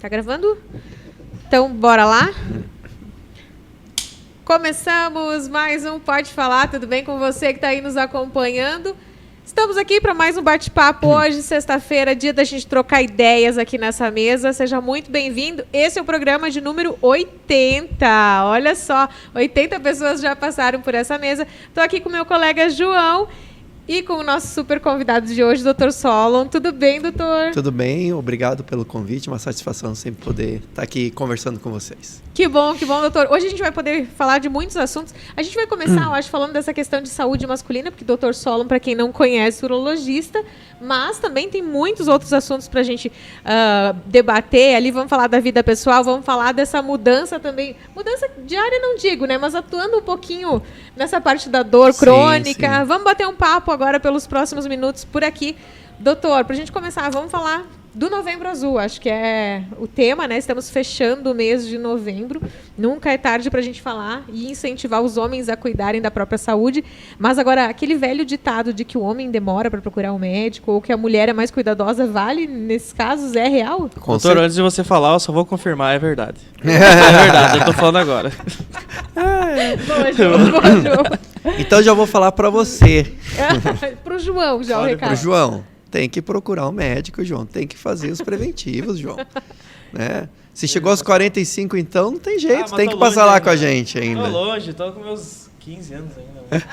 Tá gravando? Então, bora lá? Começamos mais um Pode Falar, tudo bem com você que está aí nos acompanhando? Estamos aqui para mais um bate-papo hoje, sexta-feira, dia da gente trocar ideias aqui nessa mesa. Seja muito bem-vindo. Esse é o programa de número 80. Olha só, 80 pessoas já passaram por essa mesa. Estou aqui com meu colega João e com o nosso super convidado de hoje, Dr. Solon. Tudo bem, doutor? Tudo bem, obrigado pelo convite. Uma satisfação sempre poder estar aqui conversando com vocês. Que bom, doutor. Hoje a gente vai poder falar de muitos assuntos. A gente vai começar, eu acho, falando dessa questão de saúde masculina, porque o Dr. Solon, para quem não conhece, é urologista, mas também tem muitos outros assuntos para a gente debater. Ali vamos falar da vida pessoal, vamos falar dessa mudança também. Mudança diária não digo, né? Mas atuando um pouquinho nessa parte da dor crônica. Sim. Vamos bater um papo agora pelos próximos minutos por aqui. Doutor, para a gente começar, vamos falar do Novembro Azul, acho que é o tema, né? Estamos fechando o mês de novembro. Nunca é tarde para a gente falar e incentivar os homens a cuidarem da própria saúde. Mas agora, aquele velho ditado de que o homem demora para procurar um médico ou que a mulher é mais cuidadosa, vale nesses casos? É real? Doutor, antes de você falar, eu só vou confirmar, é verdade. É verdade, eu tô falando agora. Boa, João. Então já vou falar para você. Pro João, já o recado. Pro João. Tem que procurar um médico, João. Tem que fazer os preventivos, João. Né? Se chegou aos 45, então, não tem jeito. Tem que passar lá com a gente ainda. Tô longe, tô com meus 15 anos ainda.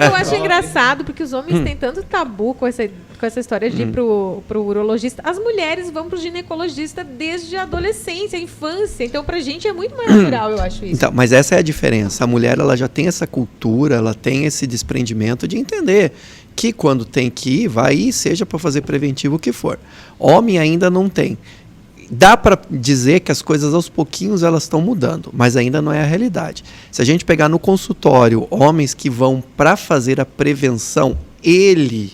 Eu acho engraçado, porque os homens têm tanto tabu com essa história de ir pro urologista. As mulheres vão pro ginecologista desde a adolescência, a infância. Então, pra gente é muito mais natural, eu acho isso. Então, mas essa é a diferença. A mulher, ela já tem essa cultura, ela tem esse desprendimento de entender que quando tem que ir, vai ir, seja para fazer preventivo o que for. Homem ainda não tem. Dá para dizer que as coisas aos pouquinhos elas estão mudando, mas ainda não é a realidade. Se a gente pegar no consultório homens que vão para fazer a prevenção, ele,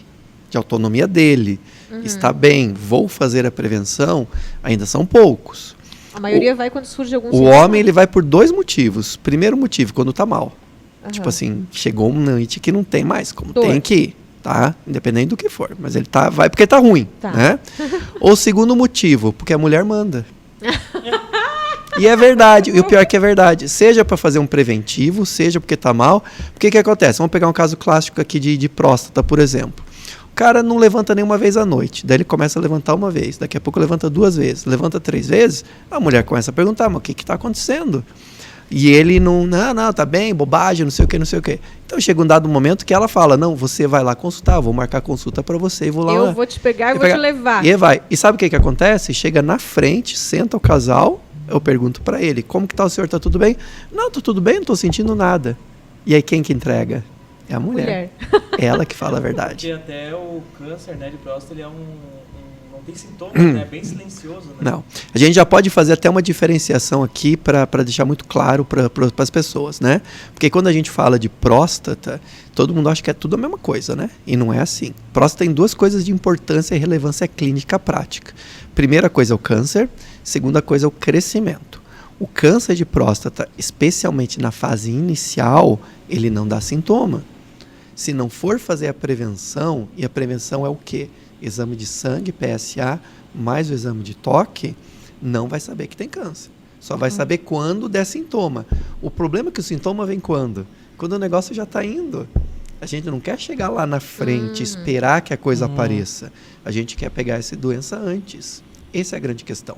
de autonomia dele, está bem, vou fazer a prevenção, ainda são poucos. A maioria vai quando surge algum O homem ele vai por dois motivos. Primeiro motivo, quando está mal. Tipo assim, chegou um noite que não tem mais, como tem que ir. Tá? Independente do que for. Mas ele vai porque tá ruim. Tá. Né? O segundo motivo, porque a mulher manda. E é verdade. E o pior é que é verdade. Seja para fazer um preventivo, seja porque tá mal. Porque que acontece? Vamos pegar um caso clássico aqui de próstata, por exemplo. O cara não levanta nenhuma vez à noite. Daí ele começa a levantar uma vez. Daqui a pouco levanta 2 vezes. Levanta 3 vezes. A mulher começa a perguntar, mas o que tá acontecendo? E ele não, tá bem, bobagem, não sei o que. Então chega um dado momento que ela fala, não, você vai lá consultar, vou marcar consulta para você e vou lá. Eu vou te pegar e vou te levar. E vai. E sabe o que acontece? Chega na frente, senta o casal, eu pergunto para ele, como que tá o senhor, tá tudo bem? Não, tô tudo bem, não tô sentindo nada. E aí quem que entrega? É a mulher. É ela que fala a verdade. Porque até o câncer, né, de próstata, ele é não tem sintomas, né? É bem silencioso, né? Não. A gente já pode fazer até uma diferenciação aqui para deixar muito claro para as pessoas, né? Porque quando a gente fala de próstata, todo mundo acha que é tudo a mesma coisa, né? E não é assim. Próstata tem 2 coisas de importância e relevância clínica prática. Primeira coisa é o câncer, segunda coisa é o crescimento. O câncer de próstata, especialmente na fase inicial, ele não dá sintoma. Se não for fazer a prevenção, e a prevenção é o quê? Exame de sangue, PSA, mais o exame de toque, não vai saber que tem câncer. Só vai saber quando der sintoma. O problema é que o sintoma vem quando? Quando o negócio já está indo. A gente não quer chegar lá na frente, esperar que a coisa apareça. A gente quer pegar essa doença antes. Essa é a grande questão.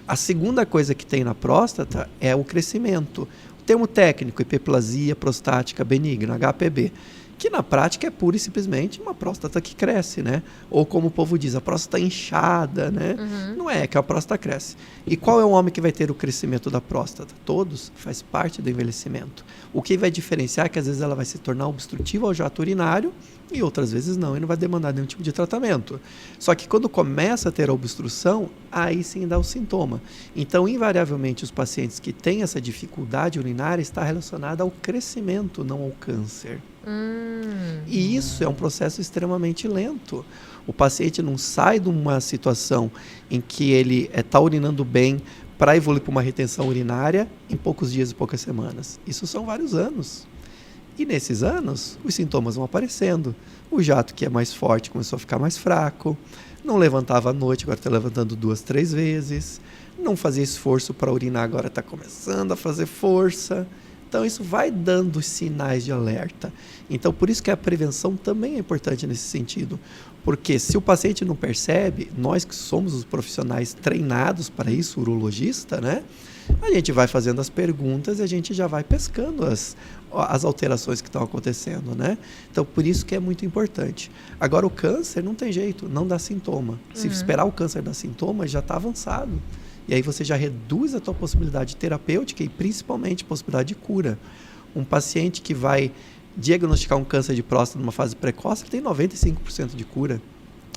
A segunda coisa que tem na próstata é o crescimento. O termo técnico, hiperplasia prostática benigna, HPB. Que na prática é pura e simplesmente uma próstata que cresce, né? Ou como o povo diz, a próstata inchada, né? Não é que a próstata cresce. E qual é o homem que vai ter o crescimento da próstata? Todos, faz parte do envelhecimento. O que vai diferenciar é que às vezes ela vai se tornar obstrutiva ao jato urinário e outras vezes não, e não vai demandar nenhum tipo de tratamento. Só que quando começa a ter a obstrução, aí sim dá o sintoma. Então, invariavelmente, os pacientes que têm essa dificuldade urinária está relacionada ao crescimento, não ao câncer. E isso é um processo extremamente lento. O paciente não sai de uma situação em que ele está urinando bem para evoluir para uma retenção urinária em poucos dias e poucas semanas. Isso são vários anos. E nesses anos, os sintomas vão aparecendo. O jato, que é mais forte, começou a ficar mais fraco. Não levantava à noite, agora está levantando 2, 3 vezes. Não fazia esforço para urinar, agora está começando a fazer força. Então, isso vai dando sinais de alerta. Então, por isso que a prevenção também é importante nesse sentido. Porque se o paciente não percebe, nós que somos os profissionais treinados para isso, urologista, né? A gente vai fazendo as perguntas e a gente já vai pescando as alterações que estão acontecendo, né? Então, por isso que é muito importante. Agora, o câncer não tem jeito, não dá sintoma. Se esperar o câncer dar sintoma, já está avançado. E aí você já reduz a tua possibilidade terapêutica e principalmente possibilidade de cura. Um paciente que vai diagnosticar um câncer de próstata numa fase precoce, ele tem 95% de cura.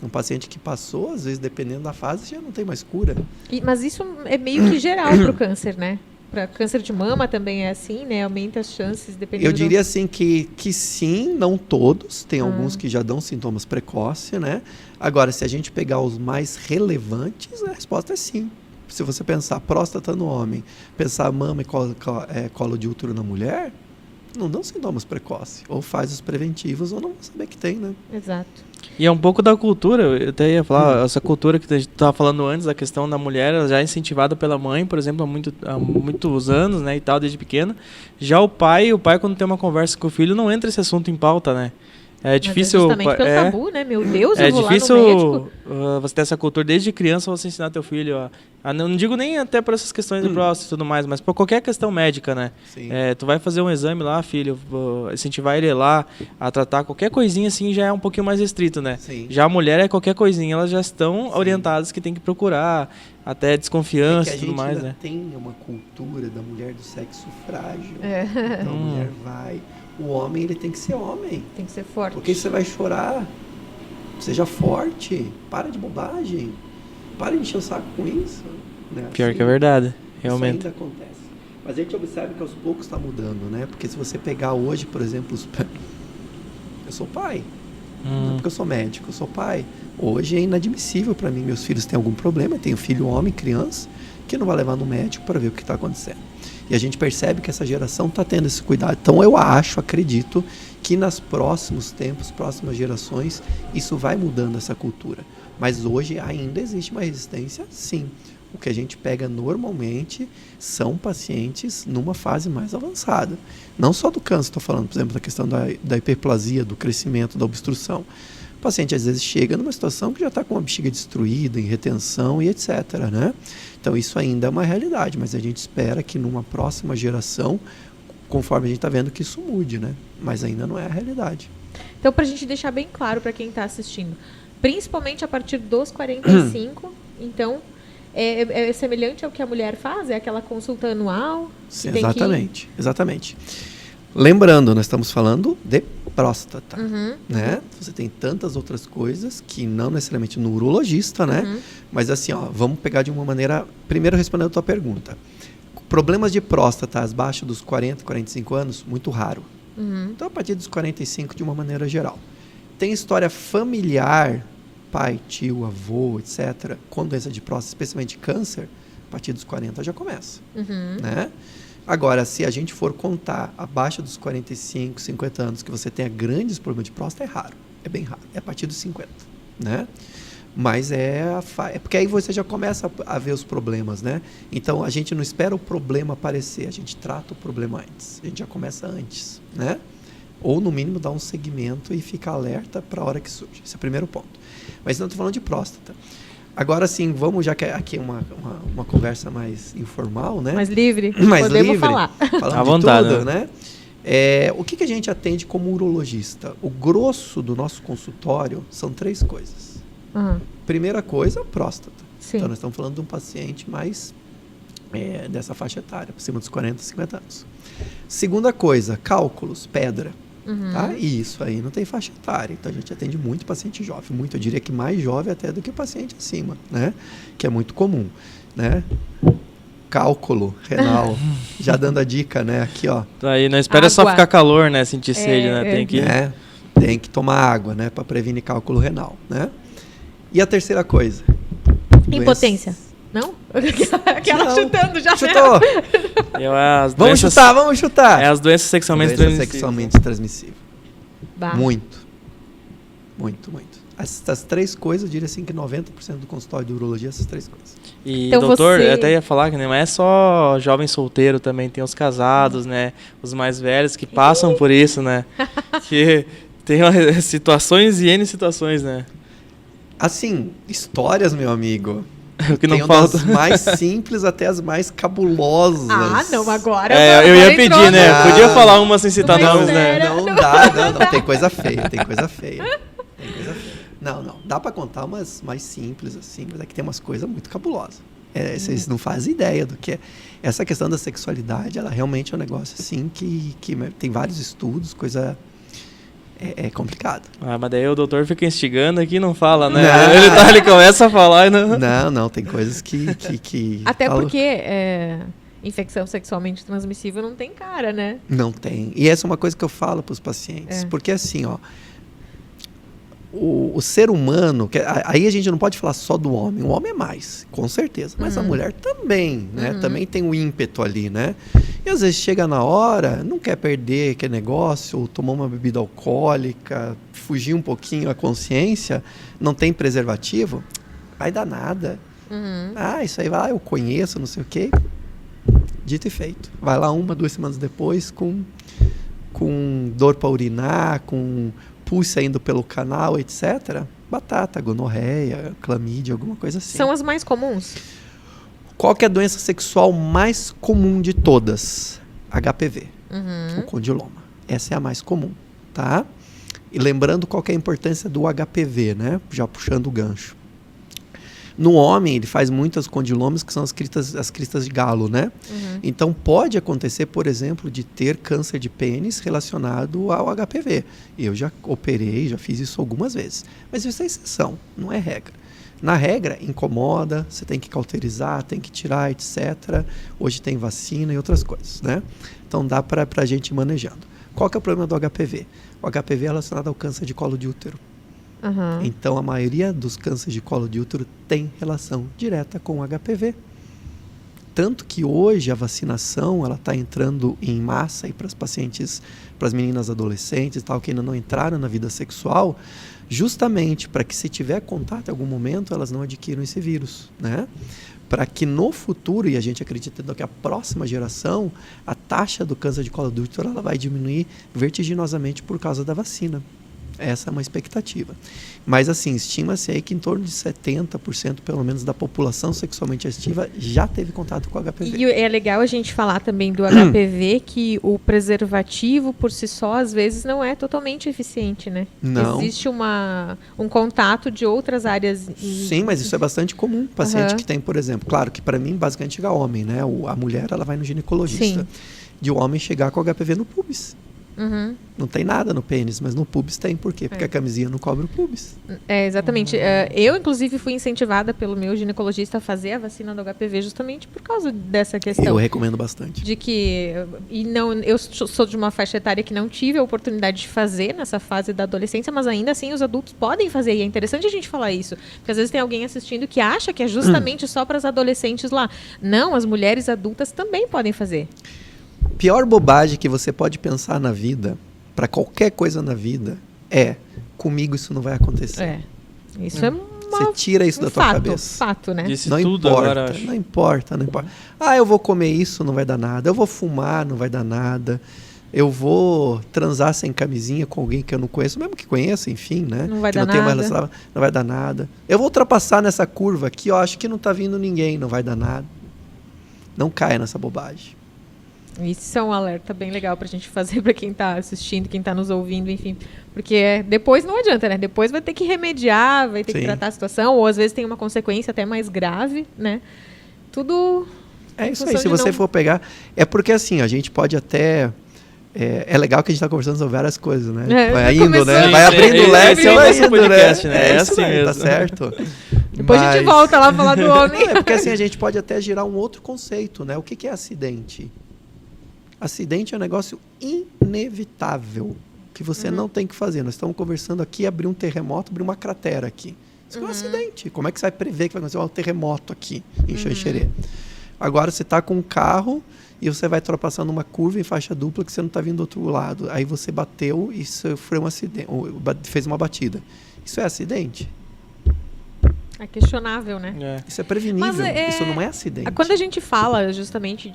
Um paciente que passou, às vezes, dependendo da fase, já não tem mais cura. Mas isso é meio que geral para o câncer, né? Para câncer de mama também é assim, né? Aumenta as chances, dependendo. Eu diria assim que sim, não todos. Tem alguns que já dão sintomas precoces, né? Agora, se a gente pegar os mais relevantes, a resposta é sim. Se você pensar próstata no homem, pensar mama e colo de útero na mulher, não dão sintomas precoces. Ou faz os preventivos ou não vão saber que tem, né? Exato. E é um pouco da cultura, eu até ia falar, essa cultura que a gente estava falando antes, a questão da mulher, ela já é incentivada pela mãe, por exemplo, há muitos anos, né, e tal, desde pequena. Já o pai quando tem uma conversa com o filho, não entra esse assunto em pauta, né? É difícil... Mas é justamente pelo tabu, né? Meu Deus, é eu vou difícil lá no médico. Você ter essa cultura desde criança, você ensinar teu filho não digo nem até por essas questões de próstata e tudo mais, mas por qualquer questão médica, né? Sim. Tu vai fazer um exame lá, filho, incentivar ele lá a tratar qualquer coisinha assim já é um pouquinho mais restrito, né? Sim. Já a mulher é qualquer coisinha, elas já estão orientadas que tem que procurar, até desconfiança e tudo mais, né? Tem uma cultura da mulher do sexo frágil. É. Então a mulher vai... O homem, ele tem que ser homem. Tem que ser forte. Porque você vai chorar. Seja forte. Para de bobagem. Para de encher o saco com isso. Né? Pior Assim, que é verdade, realmente. Isso ainda acontece. Mas a gente observa que aos poucos está mudando, né? Porque se você pegar hoje, por exemplo, eu sou pai. Não é porque eu sou médico, eu sou pai. Hoje é inadmissível para mim. Meus filhos têm algum problema. Eu tenho filho homem, criança, que não vai levar no médico para ver o que está acontecendo. E a gente percebe que essa geração está tendo esse cuidado. Então eu acredito que nos próximos tempos, próximas gerações, isso vai mudando essa cultura. Mas hoje ainda existe uma resistência, sim. O que a gente pega normalmente são pacientes numa fase mais avançada. Não só do câncer, estou falando, por exemplo, da questão da hiperplasia, do crescimento, da obstrução. O paciente às vezes chega numa situação que já está com a bexiga destruída, em retenção e etc., né? Então isso ainda é uma realidade, mas a gente espera que numa próxima geração, conforme a gente está vendo, que isso mude, né? Mas ainda não é a realidade. Então, para a gente deixar bem claro para quem está assistindo, principalmente a partir dos 45, então é semelhante ao que a mulher faz? É aquela consulta anual? Sim, exatamente. Lembrando, nós estamos falando de próstata, né? Você tem tantas outras coisas que não necessariamente no urologista, né? Mas assim, vamos pegar de uma maneira... Primeiro, respondendo a tua pergunta. Problemas de próstata abaixo dos 40, 45 anos, muito raro. Então, a partir dos 45, de uma maneira geral. Tem história familiar, pai, tio, avô, etc., com doença de próstata, especialmente câncer, a partir dos 40 já começa, né? Agora, se a gente for contar abaixo dos 45, 50 anos que você tenha grandes problemas de próstata, é raro. É bem raro. É a partir dos 50, né? Mas é porque aí você já começa a ver os problemas, né? Então, a gente não espera o problema aparecer, a gente trata o problema antes. A gente já começa antes, né? Ou, no mínimo, dá um segmento e fica alerta para a hora que surge. Esse é o primeiro ponto. Mas não estou falando de próstata. Agora sim, vamos, já que aqui é uma conversa mais informal, né? Mais livre. Mais Podemos livre, falar. Falando à de vontade, tudo, né? O que a gente atende como urologista? O grosso do nosso consultório são 3 coisas. Primeira coisa, próstata. Sim. Então, nós estamos falando de um paciente mais dessa faixa etária, por cima dos 40, 50 anos. Segunda coisa, cálculos, pedra. Tá? E isso aí não tem faixa etária. Então, a gente atende muito paciente jovem. Muito, eu diria que mais jovem até do que paciente acima, né? Que é muito comum, né? Cálculo renal. Já dando a dica, né? Aqui, ó. Aí, não espera só ficar calor, né? Sentir sede, né? Tem que tomar água, né? Para prevenir cálculo renal, né? E a terceira coisa? Impotência. Não? Aquela Não. chutando já. Chutou! Vamos Vamos chutar! É as doenças sexualmente Doença transmissíveis. sexualmente transmissível. Bah. Muito. Muito. Essas três coisas, eu diria assim que 90% do consultório de urologia, essas três coisas. E, Então doutor, você- eu até ia falar que não é só jovem solteiro também, tem os casados, né? Os mais velhos que passam por isso, né? Que tem situações e N situações, né? Assim, histórias, meu amigo. O que não Tem falta. das mais simples até as mais cabulosas. Ah, não, agora. Eu ia agora pedir, entrou né? Ah. Podia falar uma sem citar Não, nomes, né? sério. Não dá, não. Tem coisa feia, tem coisa feia. Não. Dá pra contar umas mais simples, assim, mas é que tem umas coisas muito cabulosas. Vocês não fazem ideia do que é. Essa questão da sexualidade, ela realmente é um negócio, assim, que tem vários estudos, coisa... É complicado. Ah, mas daí o doutor fica instigando aqui e não fala, né? Não. Ele começa a falar e não... Não, tem coisas que Até falo- porque infecção sexualmente transmissível não tem cara, né? Não tem. E essa é uma coisa que eu falo para os pacientes. Porque assim, ó, o ser humano, aí a gente não pode falar só do homem. O homem é mais, com certeza. Mas a mulher também, né? Também tem o ímpeto ali, né? E às vezes chega na hora, não quer perder aquele negócio, ou tomar uma bebida alcoólica, fugir um pouquinho a consciência, não tem preservativo, vai dar nada. Ah, isso aí vai lá, eu conheço, não sei o quê. Dito e feito. Vai lá 1, 2 semanas depois com dor para urinar, com pus saindo pelo canal, etc. Batata, gonorreia, clamídia, alguma coisa assim. São as mais comuns. Qual que é a doença sexual mais comum de todas? HPV, o condiloma. Essa é a mais comum, tá? E lembrando qual que é a importância do HPV, né? Já puxando o gancho. No homem, ele faz muitas condilomas, que são as cristas de galo, né? Então, pode acontecer, por exemplo, de ter câncer de pênis relacionado ao HPV. Eu já operei, já fiz isso algumas vezes. Mas isso é exceção, não é regra. Na regra, incomoda, você tem que cauterizar, tem que tirar, etc. Hoje tem vacina e outras coisas, né? Então, dá para a gente ir manejando. Qual que é o problema do HPV? O HPV é relacionado ao câncer de colo de útero. Então, a maioria dos cânceres de colo de útero tem relação direta com o HPV. Tanto que hoje a vacinação ela está entrando em massa para as pacientes, para as meninas adolescentes, tal, que ainda não entraram na vida sexual, justamente para que se tiver contato em algum momento, elas não adquiram esse vírus, né? Para que no futuro, e a gente acredita que a próxima geração, a taxa do câncer de colo de útero ela vai diminuir vertiginosamente por causa da vacina. Essa é uma expectativa. Mas, assim, estima-se aí que em torno de 70%, pelo menos, da população sexualmente ativa já teve contato com o HPV. E é legal a gente falar também do HPV, que o preservativo, por si só, às vezes, não é totalmente eficiente, né? Não. Existe um contato de outras áreas. Sim, mas isso é bastante comum. Paciente que tem, por exemplo, claro que para mim, basicamente, chega homem, né? A mulher, ela vai no ginecologista. Sim. De o homem chegar com HPV no pubis. Não tem nada no pênis, mas no pubis tem. Por quê? Porque a camisinha não cobre o pubis. Exatamente. Eu, inclusive, fui incentivada pelo meu ginecologista a fazer a vacina do HPV justamente por causa dessa questão. Eu recomendo bastante. De que... eu sou de uma faixa etária que não tive a oportunidade de fazer nessa fase da adolescência, mas ainda assim os adultos podem fazer. E é interessante a gente falar isso. Porque às vezes tem alguém assistindo que acha que é justamente só para as adolescentes lá. Não, as mulheres adultas também podem fazer. Pior bobagem que você pode pensar na vida, para qualquer coisa na vida, é: comigo isso não vai acontecer. Isso é Você tira isso da tua cabeça. Fato, né? Disse Não tudo importa, agora, acho. não importa. Ah, eu vou comer isso, não vai dar nada. Eu vou fumar, não vai dar nada. Eu vou transar sem camisinha com alguém que eu não conheço, mesmo que conheça, enfim, né? Não vai que dar não tenha mais nada. relação, não vai dar nada. Eu vou ultrapassar nessa curva aqui, ó, acho que não tá vindo ninguém, não vai dar nada. Não caia nessa bobagem. Isso é um alerta bem legal pra gente fazer pra quem tá assistindo, quem tá nos ouvindo, enfim. Porque depois não adianta, né? Depois vai ter que remediar, vai ter que tratar a situação, ou às vezes tem uma consequência até mais grave, né? Tudo... É isso aí, se você for pegar... É porque assim, a gente pode até... É legal que a gente está conversando sobre várias coisas, né? Vai indo, começou, né? Vai abrindo o leque, esse é o vai nosso indo, podcast, né? né? É É isso assim aí, tá mesmo. certo. Depois a gente volta lá falar do homem. Não, é porque assim, a gente pode até gerar um outro conceito, né? O que é acidente? Acidente é um negócio inevitável, que você não tem que fazer. Nós estamos conversando aqui, abrir um terremoto, abrir uma cratera aqui. Isso é um acidente. Como é que você vai prever que vai acontecer um terremoto aqui em Xanxerê? Agora você está com um carro e você vai ultrapassando uma curva em faixa dupla que você não está vindo do outro lado. Aí você bateu e sofreu um acidente, fez uma batida. Isso é acidente? É questionável, né? Isso é prevenível, Mas, isso não é acidente. Quando a gente fala justamente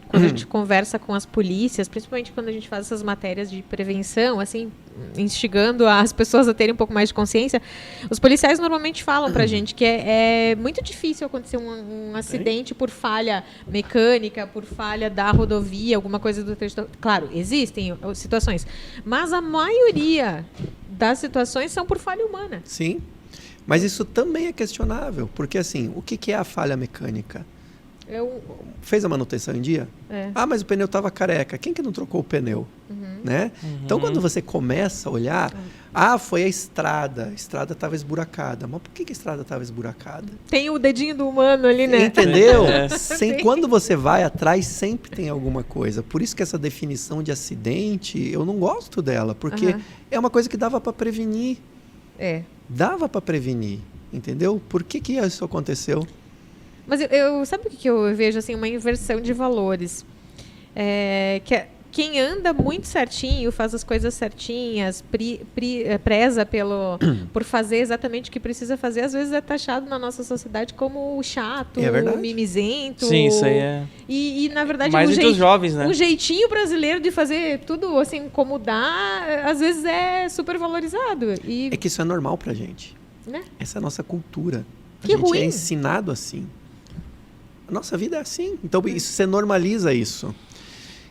quando a gente conversa com as polícias, principalmente quando a gente faz essas matérias de prevenção, assim, instigando as pessoas a terem um pouco mais de consciência, os policiais normalmente falam pra gente que é muito difícil acontecer um acidente por falha mecânica, por falha da rodovia, alguma coisa do trecho. Claro, existem situações, mas a maioria das situações são por falha humana. Sim. Mas isso também é questionável, porque assim, o que é a falha mecânica? Fez a manutenção em dia? Ah, mas o pneu estava careca. Quem que não trocou o pneu? Né? Então, quando você começa a olhar, foi a estrada estava esburacada. Mas por que a estrada estava esburacada? Tem o dedinho do humano ali, né? Entendeu? Quando você vai atrás, sempre tem alguma coisa. Por isso que essa definição de acidente, eu não gosto dela, porque é uma coisa que dava para prevenir. Dava para prevenir, entendeu? Por que isso aconteceu? Mas sabe o que eu vejo, assim, uma inversão de valores. Quem anda muito certinho, faz as coisas certinhas, preza por fazer exatamente o que precisa fazer, às vezes é taxado na nossa sociedade como chato, mimizento. Sim, isso aí é. E na verdade, mais entre os jovens, né? Um jeitinho brasileiro de fazer tudo assim como dá, às vezes é super valorizado. É que isso é normal pra gente. Né? Essa é a nossa cultura. Que a gente ruim. É ensinado assim. A nossa vida é assim. Então, você normaliza isso.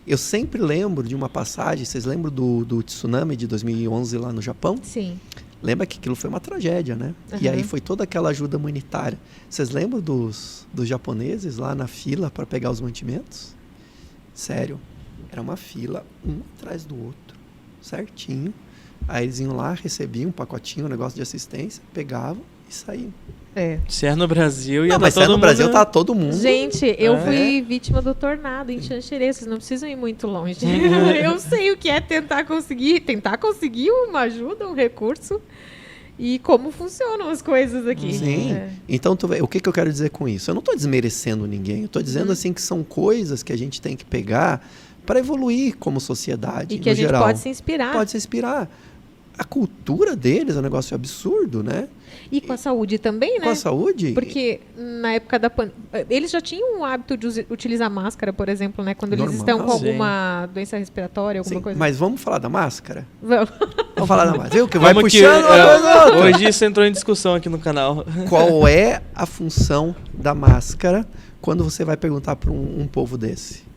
Eu sempre lembro de uma passagem, vocês lembram do tsunami de 2011 lá no Japão? Sim. Lembra que aquilo foi uma tragédia, né? E aí foi toda aquela ajuda humanitária. Vocês lembram dos japoneses lá na fila para pegar os mantimentos? Sério, era uma fila, um atrás do outro, certinho. Aí eles iam lá, recebiam um pacotinho, um negócio de assistência, pegavam e saíam. Se é no Brasil, ia mas se é no Brasil, tá todo mundo. Gente, eu fui vítima do tornado em Xanxerê. Vocês não precisam ir muito longe. Eu sei o que é tentar conseguir uma ajuda, um recurso e como funcionam as coisas aqui. Sim. Então, o que eu quero dizer com isso? Eu não estou desmerecendo ninguém. Eu estou dizendo assim que são coisas que a gente tem que pegar para evoluir como sociedade. E que a gente pode se inspirar. Pode se inspirar. A cultura deles é um negócio absurdo, né? E com a saúde também, né? Com a saúde? Porque na época da pandemia, eles já tinham o hábito de utilizar máscara, por exemplo, né? Quando eles estão com alguma doença respiratória, alguma coisa. Mas vamos falar da máscara? Vamos. Vamos falar da máscara. Viu que vai puxando hoje isso entrou em discussão aqui no canal. Qual é a função da máscara quando você vai perguntar para um povo desse?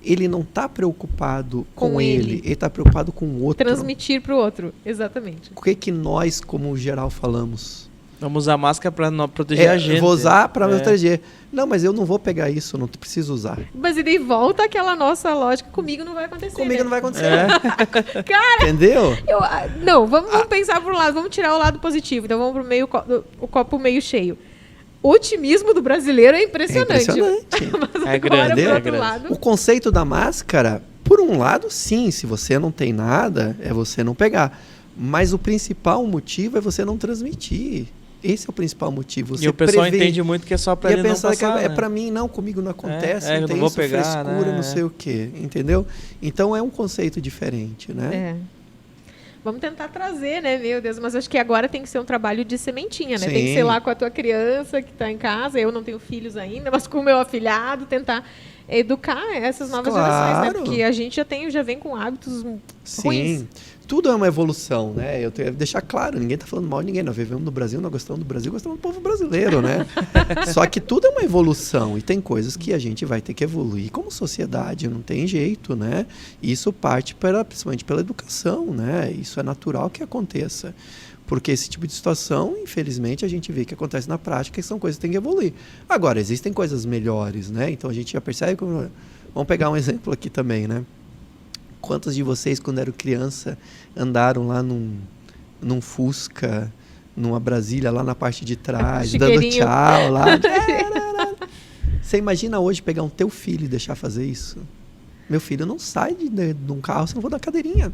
Ele não está preocupado com ele está preocupado com o outro. Transmitir para o outro, exatamente. O que nós, como geral, falamos? Vamos usar máscara para proteger a gente. Vou usar para me proteger. Não, mas eu não vou pegar isso, não preciso usar. Mas e daí volta aquela nossa lógica, comigo não vai acontecer. Comigo não vai acontecer. Cara, entendeu? Não, vamos pensar por um lado, vamos tirar o lado positivo. Então vamos pro o copo meio cheio. O otimismo do brasileiro é impressionante. Mas é grande, por outro lado... O conceito da máscara, por um lado, sim, se você não tem nada, é você não pegar. Mas o principal motivo é você não transmitir. Esse é o principal motivo. Você e o pessoal entende muito que é só para ele não passar. Que é para mim, não, comigo não acontece, não tem não vou isso, pegar, frescura, né? não sei o quê, entendeu? Então é um conceito diferente, né? Vamos tentar trazer, né, meu Deus, mas acho que agora tem que ser um trabalho de sementinha, né? Sim. Tem que ser lá com a tua criança que está em casa, eu não tenho filhos ainda, mas com o meu afilhado, tentar educar essas novas gerações, né? Porque a gente já vem com hábitos ruins. Sim, tudo é uma evolução, né? Eu tenho que deixar claro, ninguém está falando mal de ninguém, nós vivemos no Brasil, nós gostamos do Brasil, gostamos do povo brasileiro, né? Só que tudo é uma evolução e tem coisas que a gente vai ter que evoluir como sociedade, não tem jeito, né? Isso parte principalmente pela educação, né? Isso é natural que aconteça. Porque esse tipo de situação, infelizmente, a gente vê que acontece na prática e são coisas que tem que evoluir. Agora, existem coisas melhores, né? Então a gente já percebe como... Vamos pegar um exemplo aqui também, né? Quantos de vocês, quando eram criança, andaram lá num Fusca, numa Brasília, lá na parte de trás, dando tchau lá? Você imagina hoje pegar um teu filho e deixar fazer isso? Meu filho não sai de um carro se não for da cadeirinha.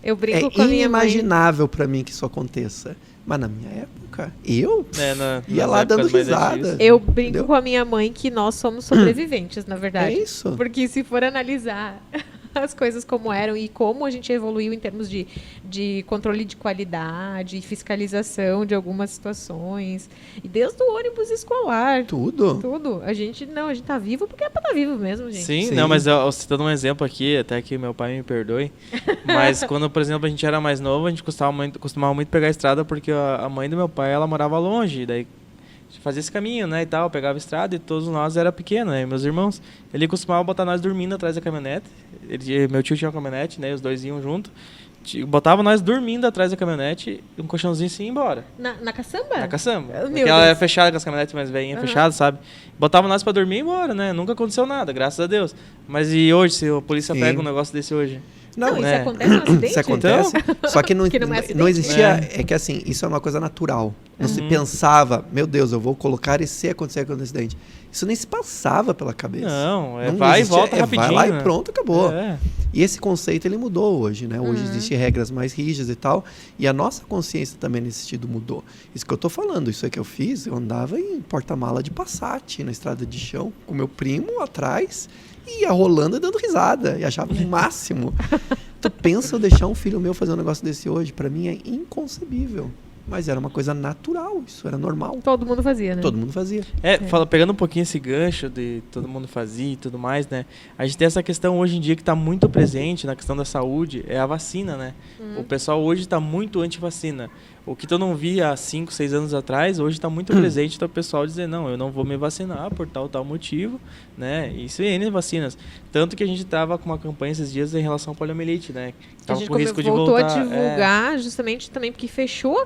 Eu brinco com a minha mãe. É inimaginável para mim que isso aconteça. Mas na minha época, eu ia nas lá épocas dando mais risada. antigas. Eu brinco Entendeu? com a minha mãe que nós somos sobreviventes, na verdade. É isso. Porque se for analisar as coisas como eram e como a gente evoluiu em termos de controle de qualidade, fiscalização de algumas situações, e desde o ônibus escolar, Tudo. A gente tá vivo porque é pra estar vivo mesmo, gente. Sim, Sim. não, mas eu citando um exemplo aqui, até que meu pai me perdoe, mas quando, por exemplo, a gente era mais novo, a gente costumava muito pegar a estrada porque a mãe do meu pai, ela morava longe, daí a gente fazia esse caminho, né, e tal, pegava a estrada e todos nós era pequeno, né, meus irmãos. Ele costumava botar nós dormindo atrás da caminhonete, meu tio tinha uma caminhonete, né, os dois iam junto, botava nós dormindo atrás da caminhonete, um colchãozinho assim e ia embora. Na caçamba? Na caçamba. Meu Porque ela é Deus. fechada, com as caminhonetes mais velhinhas fechadas, sabe? Botava nós pra dormir e ir embora, né? Nunca aconteceu nada, graças a Deus. Mas e hoje, se a polícia Sim. pega um negócio desse hoje? Não, isso né? acontece no acidente? Isso acontece. Só que não, Que não é acidente. não existia. É que assim, isso é uma coisa natural. Não se pensava, meu Deus, eu vou colocar e se acontecer um acidente. Isso nem se passava pela cabeça. Não, Não vai existia, e volta rapidinho. Vai lá né? e pronto, acabou. É. E esse conceito ele mudou hoje, né? Hoje existem regras mais rígidas e tal. E a nossa consciência também nesse sentido mudou. Isso que eu tô falando, isso aí que eu fiz, eu andava em porta-mala de Passat, na estrada de chão, com meu primo atrás, e ia rolando e dando risada. E achava o máximo. Tu pensa eu deixar um filho meu fazer um negócio desse hoje? Pra mim é inconcebível. Mas era uma coisa natural, isso era normal. Todo mundo fazia, né? Todo mundo fazia. Pegando um pouquinho esse gancho de todo mundo fazia e tudo mais, né? A gente tem essa questão hoje em dia que está muito presente na questão da saúde, é a vacina, né? O pessoal hoje está muito anti-vacina. O que tu não via há 5, 6 anos atrás, hoje está muito presente, então o pessoal dizer, não, eu não vou me vacinar por tal motivo, né? Isso é N vacinas. Tanto que a gente estava com uma campanha esses dias em relação à poliomielite, né? A Tava gente com risco de voltou voltar. a divulgar justamente também porque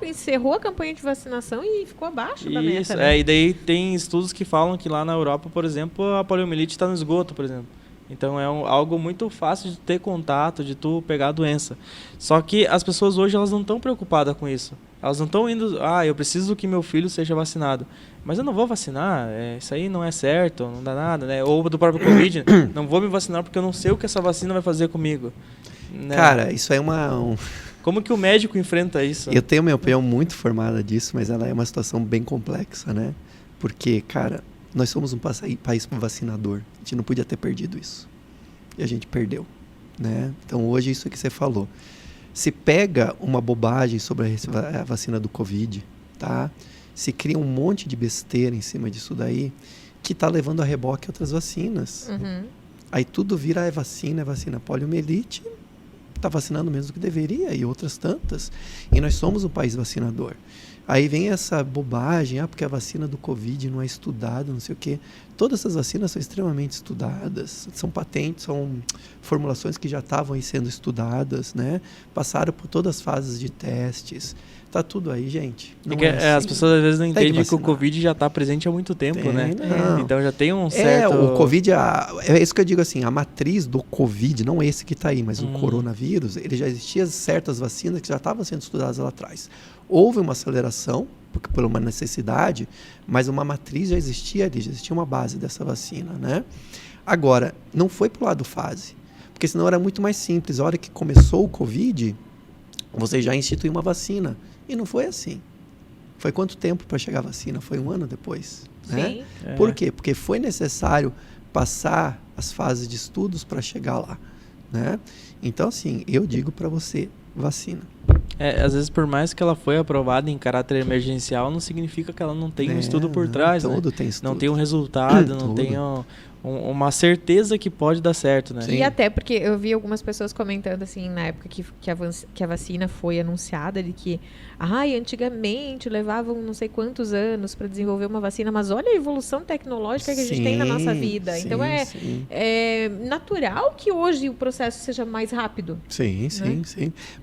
encerrou a campanha de vacinação e ficou abaixo da meta, Isso, né? e daí tem estudos que falam que lá na Europa, por exemplo, a poliomielite está no esgoto, por exemplo. Então é algo muito fácil de ter contato, de tu pegar a doença. Só que as pessoas hoje elas não estão preocupadas com isso. Elas não estão indo, eu preciso que meu filho seja vacinado. Mas eu não vou vacinar, isso aí não é certo, não dá nada, né? Ou do próprio Covid, não vou me vacinar porque eu não sei o que essa vacina vai fazer comigo. Né? Cara, isso é Como que o médico enfrenta isso? Eu tenho minha opinião muito formada disso, mas ela é uma situação bem complexa, né? Porque, cara, nós somos um país vacinador. A gente não podia ter perdido isso. E a gente perdeu, né? Então, hoje, isso que você falou. Se pega uma bobagem sobre a vacina do Covid, tá? Se cria um monte de besteira em cima disso daí, que tá levando a reboque outras vacinas. Aí tudo vira vacina poliomielite, tá vacinando menos do que deveria e outras tantas. E nós somos um país vacinador. Aí vem essa bobagem, porque a vacina do Covid não é estudada, não sei o quê. Todas essas vacinas são extremamente estudadas, são patentes, são formulações que já estavam aí sendo estudadas, né? Passaram por todas as fases de testes. Tá tudo aí, gente. Não é assim. As pessoas às vezes não Tem que entendem que o vacinar. Covid já está presente há muito tempo, né? Não. Então já tem um certo... O Covid, é isso que eu digo assim, a matriz do Covid, não esse que está aí, mas o coronavírus, ele já existia certas vacinas que já estavam sendo estudadas lá atrás. Houve uma aceleração, por uma necessidade, mas uma matriz já existia ali, já existia uma base dessa vacina, né? Agora, não foi para o lado fase, porque senão era muito mais simples. A hora que começou o Covid, você já instituiu uma vacina, e não foi assim. Foi quanto tempo para chegar a vacina? Foi 1 ano depois, né? Sim. Por quê? Porque foi necessário passar as fases de estudos para chegar lá, né? Então, assim, eu digo para você, vacina. Às vezes, por mais que ela foi aprovada em caráter emergencial, não significa que ela não tem um estudo por trás, né? Tudo tem estudo. Não tem um resultado, não Tudo. tem uma certeza que pode dar certo, né? Sim. E até porque eu vi algumas pessoas comentando assim, na época que a vacina foi anunciada, de que antigamente levavam não sei quantos anos para desenvolver uma vacina, mas olha a evolução tecnológica que a gente tem na nossa vida. Sim, Então é natural que hoje o processo seja mais rápido. Sim.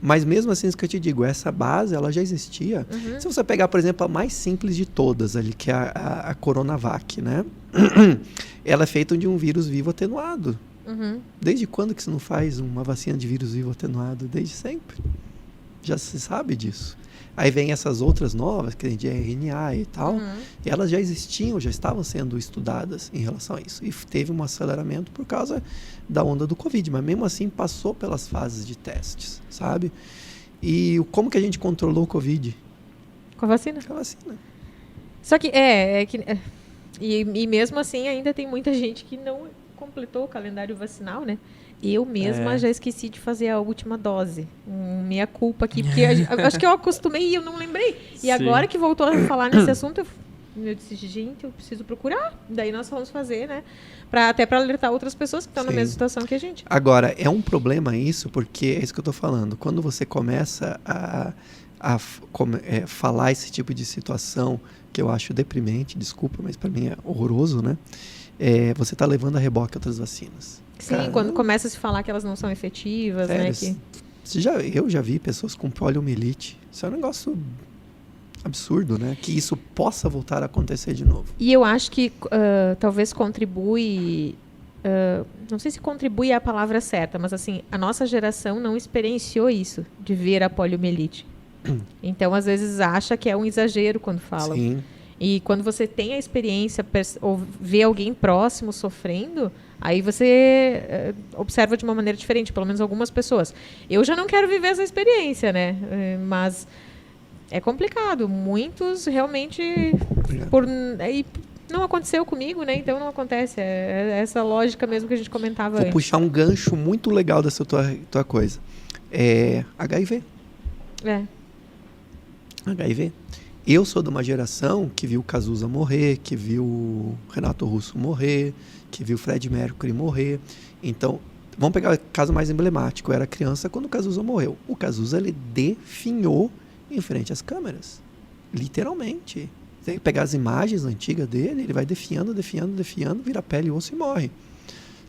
Mas mesmo assim, isso que eu te digo, essa base, ela já existia. Se você pegar, por exemplo, a mais simples de todas ali, que é a Coronavac, né? Ela é feita de um vírus vivo atenuado. Desde quando que se não faz uma vacina de vírus vivo atenuado? Desde sempre. Já se sabe disso. Aí vem essas outras novas, que é de RNA e tal, e elas já existiam, já estavam sendo estudadas em relação a isso. E teve um aceleramento por causa da onda do Covid, mas mesmo assim passou pelas fases de testes, sabe? E como que a gente controlou o Covid? Com a vacina. Com a vacina. Só que e mesmo assim ainda tem muita gente que não completou o calendário vacinal, né? Eu mesma já esqueci de fazer a última dose. Minha culpa aqui, porque eu acho que eu acostumei e eu não lembrei. E Sim. agora que voltou a falar nesse assunto, eu disse, gente, eu preciso procurar. Daí nós vamos fazer, né? Até para alertar outras pessoas que estão na Sim. mesma situação que a gente. Agora, é um problema isso, porque é isso que eu estou falando. Quando você começa falar esse tipo de situação, que eu acho deprimente, desculpa, mas para mim é horroroso, né? Você está levando a reboque outras vacinas. Sim, Cara, quando começa a se falar que elas não são efetivas, né? Eu já vi pessoas com poliomielite. Isso é um negócio absurdo, né? Que isso possa voltar a acontecer de novo. E eu acho que talvez contribui... não sei se contribui é a palavra certa, mas assim, a nossa geração não experienciou isso, de ver a poliomielite. Então, às vezes, acha que é um exagero quando falam. Sim. E quando você tem a experiência ou vê alguém próximo sofrendo, aí você observa de uma maneira diferente, pelo menos algumas pessoas. Eu já não quero viver essa experiência, né? Mas é complicado. Muitos realmente... não aconteceu comigo, né? Então não acontece. É essa lógica mesmo que a gente comentava antes. Vou puxar um gancho muito legal dessa tua coisa. HIV. HIV. Eu sou de uma geração que viu Cazuza morrer, que viu Renato Russo morrer, que viu Fred Mercury morrer. Então, vamos pegar o caso mais emblemático. Eu era criança quando o Cazuza morreu. O Cazuza, ele definhou em frente às câmeras. Literalmente. Tem que pegar as imagens antigas dele, ele vai definhando, vira pele, osso e morre.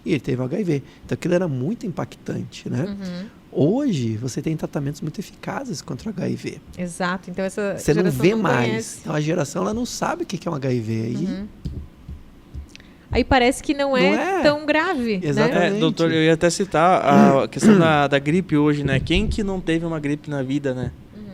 E ele teve HIV. Então, aquilo era muito impactante, né? Uhum. Hoje, você tem tratamentos muito eficazes contra o HIV. Exato. Então, essa você não vê mais. Conhece. Então, a geração ela não sabe o que é um HIV. Aí, aí parece que não é tão grave. Exatamente. Né? Doutor, eu ia até citar a questão da gripe hoje, né? Quem que não teve uma gripe na vida, né?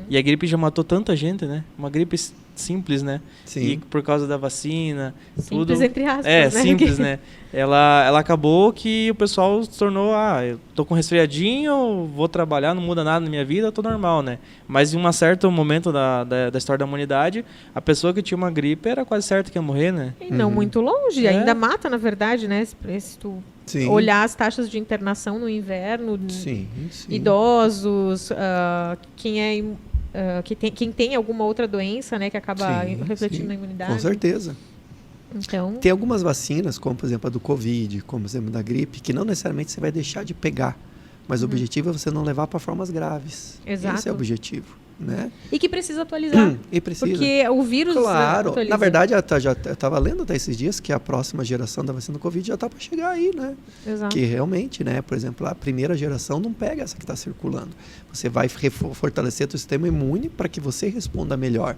E a gripe já matou tanta gente, né? Uma gripe simples, né? Sim. E por causa da vacina, simples tudo... entre aspas, né? Simples, né? Ela acabou que o pessoal se tornou, eu tô com resfriadinho, vou trabalhar, não muda nada na minha vida, eu tô normal, né? Mas em um certo momento da história da humanidade, a pessoa que tinha uma gripe era quase certa que ia morrer, né? E não muito longe, ainda mata, na verdade, né? Se tu olhar as taxas de internação no inverno, idosos, quem tem alguma outra doença, né, que acaba refletindo na imunidade. Com certeza. Então... Tem algumas vacinas, como por exemplo a do Covid, como por exemplo da gripe, que não necessariamente você vai deixar de pegar, mas o objetivo é você não levar para formas graves. Exato. Esse é o objetivo, né? E que precisa atualizar. E precisa. Porque o vírus... Claro. atualiza. Na verdade, eu estava lendo até esses dias que a próxima geração da vacina do Covid já está para chegar aí, né? Exato. Que realmente, né? Por exemplo, a primeira geração não pega essa que está circulando. Você vai fortalecer o seu sistema imune para que você responda melhor.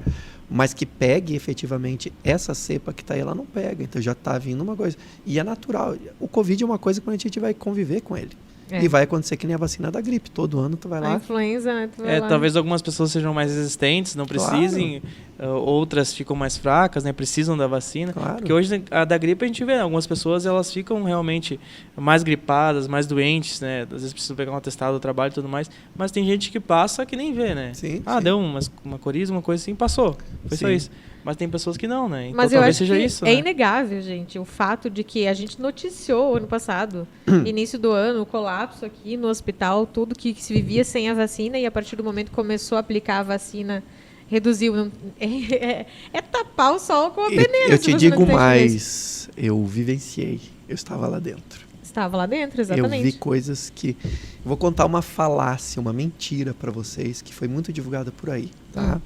Mas que pegue efetivamente essa cepa que está aí, ela não pega. Então já está vindo uma coisa. E é natural. O Covid é uma coisa que a gente vai conviver com ele. E vai acontecer que nem a vacina da gripe. Todo ano tu vai lá. A influenza, né? Tu vai lá. Talvez algumas pessoas sejam mais resistentes, não precisem. Outras ficam mais fracas, né? Precisam da vacina. Claro. Porque hoje, a da gripe, a gente vê, algumas pessoas, elas ficam realmente mais gripadas, mais doentes, né? Às vezes precisam pegar um atestado do trabalho e tudo mais. Mas tem gente que passa que nem vê, né? Sim, deu uma coriza, uma coisa assim, passou. Foi só isso. Mas tem pessoas que não, né? Então, mas eu acho seja que isso, é né? inegável, gente, o fato de que a gente noticiou ano passado, início do ano, o colapso aqui no hospital, tudo que se vivia sem a vacina, e a partir do momento que começou a aplicar a vacina, reduziu. É tapar o sol com a peneira. Eu te digo mais, eu vivenciei, eu estava lá dentro. Estava lá dentro, exatamente. Eu vi coisas que... Vou contar uma falácia, uma mentira para vocês, que foi muito divulgada por aí, tá?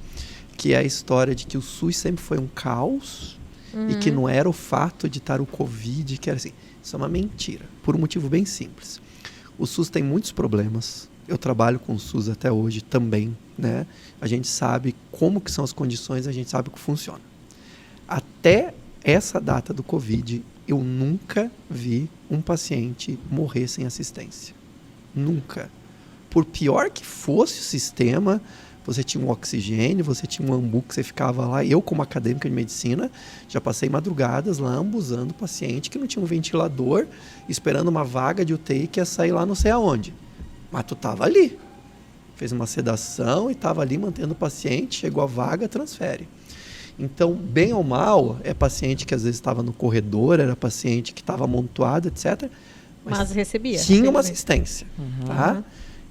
Que é a história de que o SUS sempre foi um caos e que não era o fato de estar o Covid, que era assim. Isso é uma mentira, por um motivo bem simples. O SUS tem muitos problemas. Eu trabalho com o SUS até hoje também, né? A gente sabe como que são as condições, a gente sabe como funciona. Até essa data do Covid, eu nunca vi um paciente morrer sem assistência. Nunca. Por pior que fosse o sistema... Você tinha um oxigênio, você tinha um ambu que você ficava lá. Eu, como acadêmica de medicina, já passei madrugadas lá ambuzando paciente que não tinha um ventilador, esperando uma vaga de UTI que ia sair lá não sei aonde. Mas tu tava ali. fez uma sedação e estava ali mantendo o paciente, chegou a vaga, transfere. Então, bem ou mal, é paciente que às vezes estava no corredor, era paciente que estava amontoado, etc. Mas recebia. Tinha uma assistência. Tá?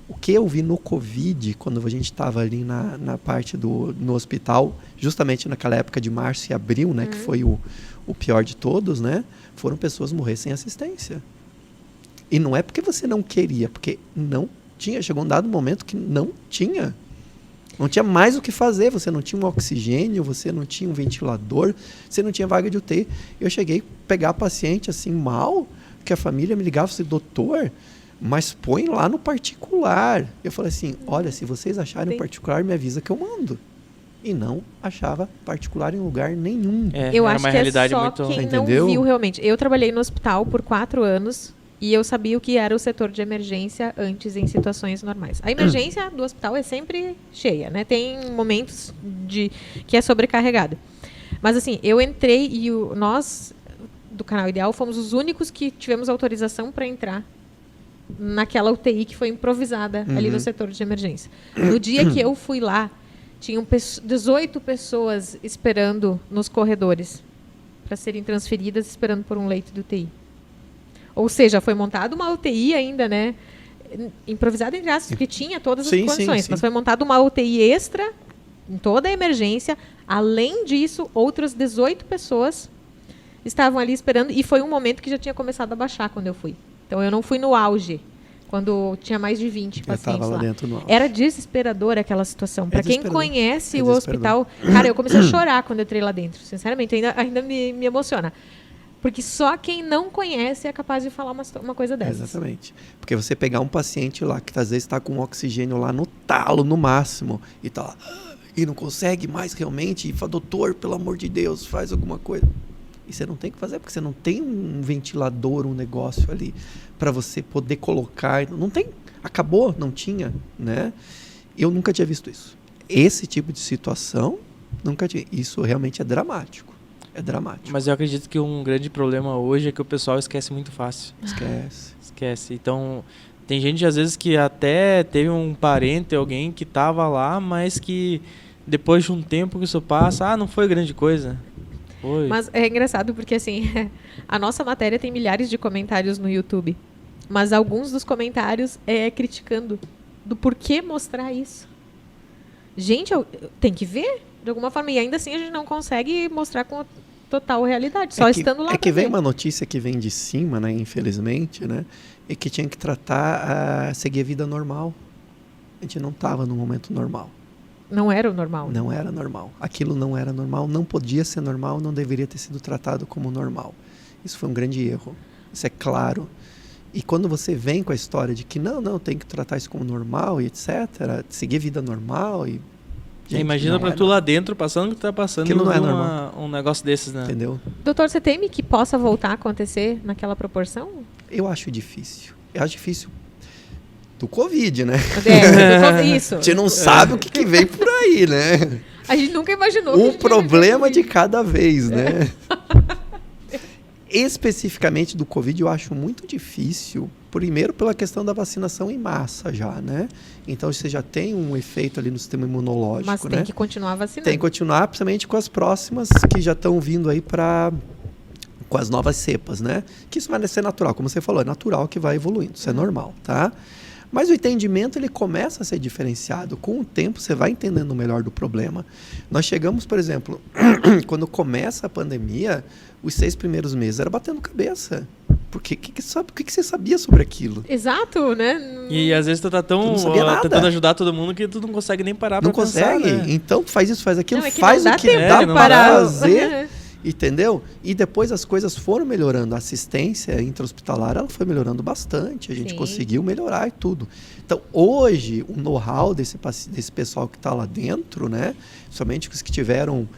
O que eu vi no Covid, quando a gente estava ali na parte no hospital, justamente naquela época de março e abril, né, que foi o pior de todos, né, foram pessoas morrer sem assistência. E não é porque você não queria, porque não tinha. Chegou um dado momento que não tinha. Não tinha mais o que fazer, você não tinha um oxigênio, você não tinha um ventilador, você não tinha vaga de UTI. Eu cheguei a pegar paciente assim mal, que a família me ligava e falava, doutor, mas põe lá no particular. Eu falei assim, olha, se vocês acharem particular, me avisa que eu mando. E não achava particular em lugar nenhum. Eu acho uma que realidade é só muito... quem Entendeu? não viu realmente. Eu trabalhei no hospital por 4 anos e eu sabia o que era o setor de emergência antes em situações normais. A emergência do hospital é sempre cheia, né? Tem momentos que é sobrecarregada. Mas assim, eu entrei e nós, do Canal Ideal, fomos os únicos que tivemos autorização para entrar naquela UTI que foi improvisada ali no setor de emergência. No dia que eu fui lá, tinham 18 pessoas esperando nos corredores para serem transferidas, esperando por um leito de UTI. Ou seja, foi montada uma UTI ainda, né? Improvisada entre aspas, porque tinha todas as condições, mas foi montada uma UTI extra em toda a emergência. Além disso, outras 18 pessoas estavam ali esperando e foi um momento que já tinha começado a baixar quando eu fui. Então eu não fui no auge, quando tinha mais de 20 pacientes lá. Dentro no auge. Era desesperadora aquela situação. Para quem conhece o hospital, desesperador. cara, eu comecei a chorar quando eu entrei lá dentro. Sinceramente, ainda me emociona. Porque só quem não conhece é capaz de falar uma coisa dessas. Exatamente. Porque você pegar um paciente lá que às vezes está com oxigênio lá no talo, no máximo, e tá lá, e não consegue mais realmente, e fala, doutor, pelo amor de Deus, faz alguma coisa. E você não tem que fazer, porque você não tem um ventilador, um negócio ali para você poder colocar. Não tem. Acabou, não tinha, né? Eu nunca tinha visto isso. Esse tipo de situação, nunca tinha. Isso realmente é dramático. É dramático. Mas eu acredito que um grande problema hoje é que o pessoal esquece muito fácil. Esquece. Então, tem gente às vezes que até teve um parente, alguém que estava lá, mas que depois de um tempo que isso passa, não foi grande coisa. Foi. Mas é engraçado porque, assim, a nossa matéria tem milhares de comentários no YouTube, mas alguns dos comentários é criticando do porquê mostrar isso. Gente, tem que ver, de alguma forma, e ainda assim a gente não consegue mostrar com total realidade, só estando lá. É que vem uma notícia que vem de cima, né, infelizmente, né, e que tinha que tratar, seguir a vida normal. A gente não estava no momento normal. Não era o normal. Não era normal. Aquilo não era normal, não podia ser normal, não deveria ter sido tratado como normal. Isso foi um grande erro. Isso é claro. E quando você vem com a história de que não, tem que tratar isso como normal e etc., seguir vida normal e... Gente, imagina pra tu lá dentro, passando o que tá passando, aquilo não é normal. Um negócio desses, né? Entendeu? Doutor, você teme que possa voltar a acontecer naquela proporção? Eu acho difícil. Eu acho difícil do Covid, né? Isso. A gente não sabe o que vem por aí, né? A gente nunca imaginou. Um problema de cada vez, né? Especificamente do Covid, eu acho muito difícil. Primeiro, pela questão da vacinação em massa já, né? Então, você já tem um efeito ali no sistema imunológico, mas tem né? que continuar vacinando. Tem que continuar, principalmente com as próximas que já estão vindo aí com as novas cepas, né? Que isso vai ser natural, como você falou, é natural que vai evoluindo, isso é normal, tá? Mas o entendimento, ele começa a ser diferenciado. Com o tempo, você vai entendendo melhor do problema. Nós chegamos, por exemplo, quando começa a pandemia, os 6 primeiros meses era batendo cabeça. Porque o que você sabia sobre aquilo? Exato, né? E às vezes tu tá tão tentando ajudar todo mundo que tu não consegue nem parar pra pensar. Não consegue. Né? Então, faz isso, faz aquilo, não, é que faz o que dá para fazer. Entendeu? E depois as coisas foram melhorando. A assistência intra-hospitalar, ela foi melhorando bastante. A gente conseguiu melhorar e tudo. Então, hoje, o know-how desse pessoal que está lá dentro, né? Somente os que tiveram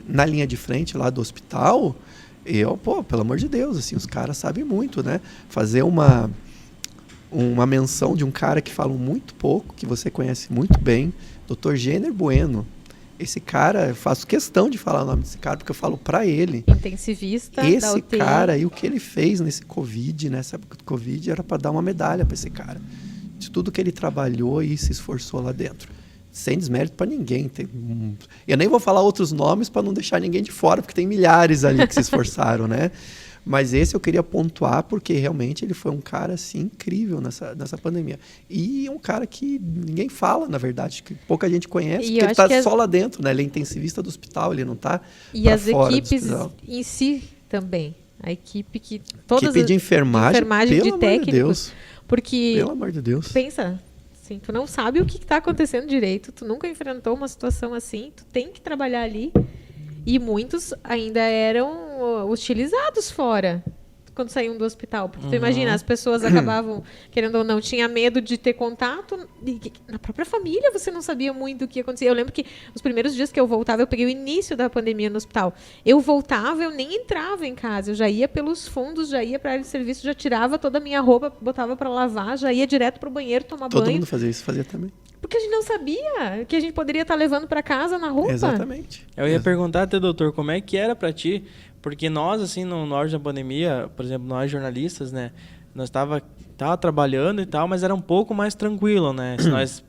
na linha de frente lá do hospital, pelo amor de Deus, assim, os caras sabem muito, né? Fazer uma menção de um cara que fala muito pouco, que você conhece muito bem, Dr. Jenner Bueno. Esse cara, eu faço questão de falar o nome desse cara, porque eu falo pra ele. Intensivista da UTI. Esse cara, e o que ele fez nessa época do Covid, era pra dar uma medalha pra esse cara. de tudo que ele trabalhou e se esforçou lá dentro. Sem desmérito para ninguém. Eu nem vou falar outros nomes para não deixar ninguém de fora, porque tem milhares ali que se esforçaram, né? Mas esse eu queria pontuar porque realmente ele foi um cara assim, incrível nessa pandemia. E um cara que ninguém fala, na verdade, que pouca gente conhece, porque ele está só lá dentro, né? Ele é intensivista do hospital, ele não está E as equipes em si também. A equipe que... Equipe de enfermagem de técnicos. De Deus. Porque... Pelo amor de Deus. Pensa... Assim, tu não sabe o que está acontecendo direito, tu nunca enfrentou uma situação assim, tu tem que trabalhar ali. E muitos ainda eram hostilizados fora, quando saíam do hospital. Porque tu imagina, as pessoas acabavam, querendo ou não, tinha medo de ter contato. Na própria família você não sabia muito o que acontecia. Eu lembro que os primeiros dias que eu voltava, eu peguei o início da pandemia no hospital. Eu voltava, eu nem entrava em casa. Eu já ia pelos fundos, já ia para a área de serviço, já tirava toda a minha roupa, botava para lavar, já ia direto para o banheiro tomar banho. Todo mundo fazia isso, fazia também. Porque a gente não sabia que a gente poderia estar levando para casa na roupa. Exatamente. Eu ia perguntar até, doutor, como é que era para ti? Porque nós, assim, no auge da pandemia, por exemplo, nós jornalistas, né? Nós tava trabalhando e tal, mas era um pouco mais tranquilo, né? Se nós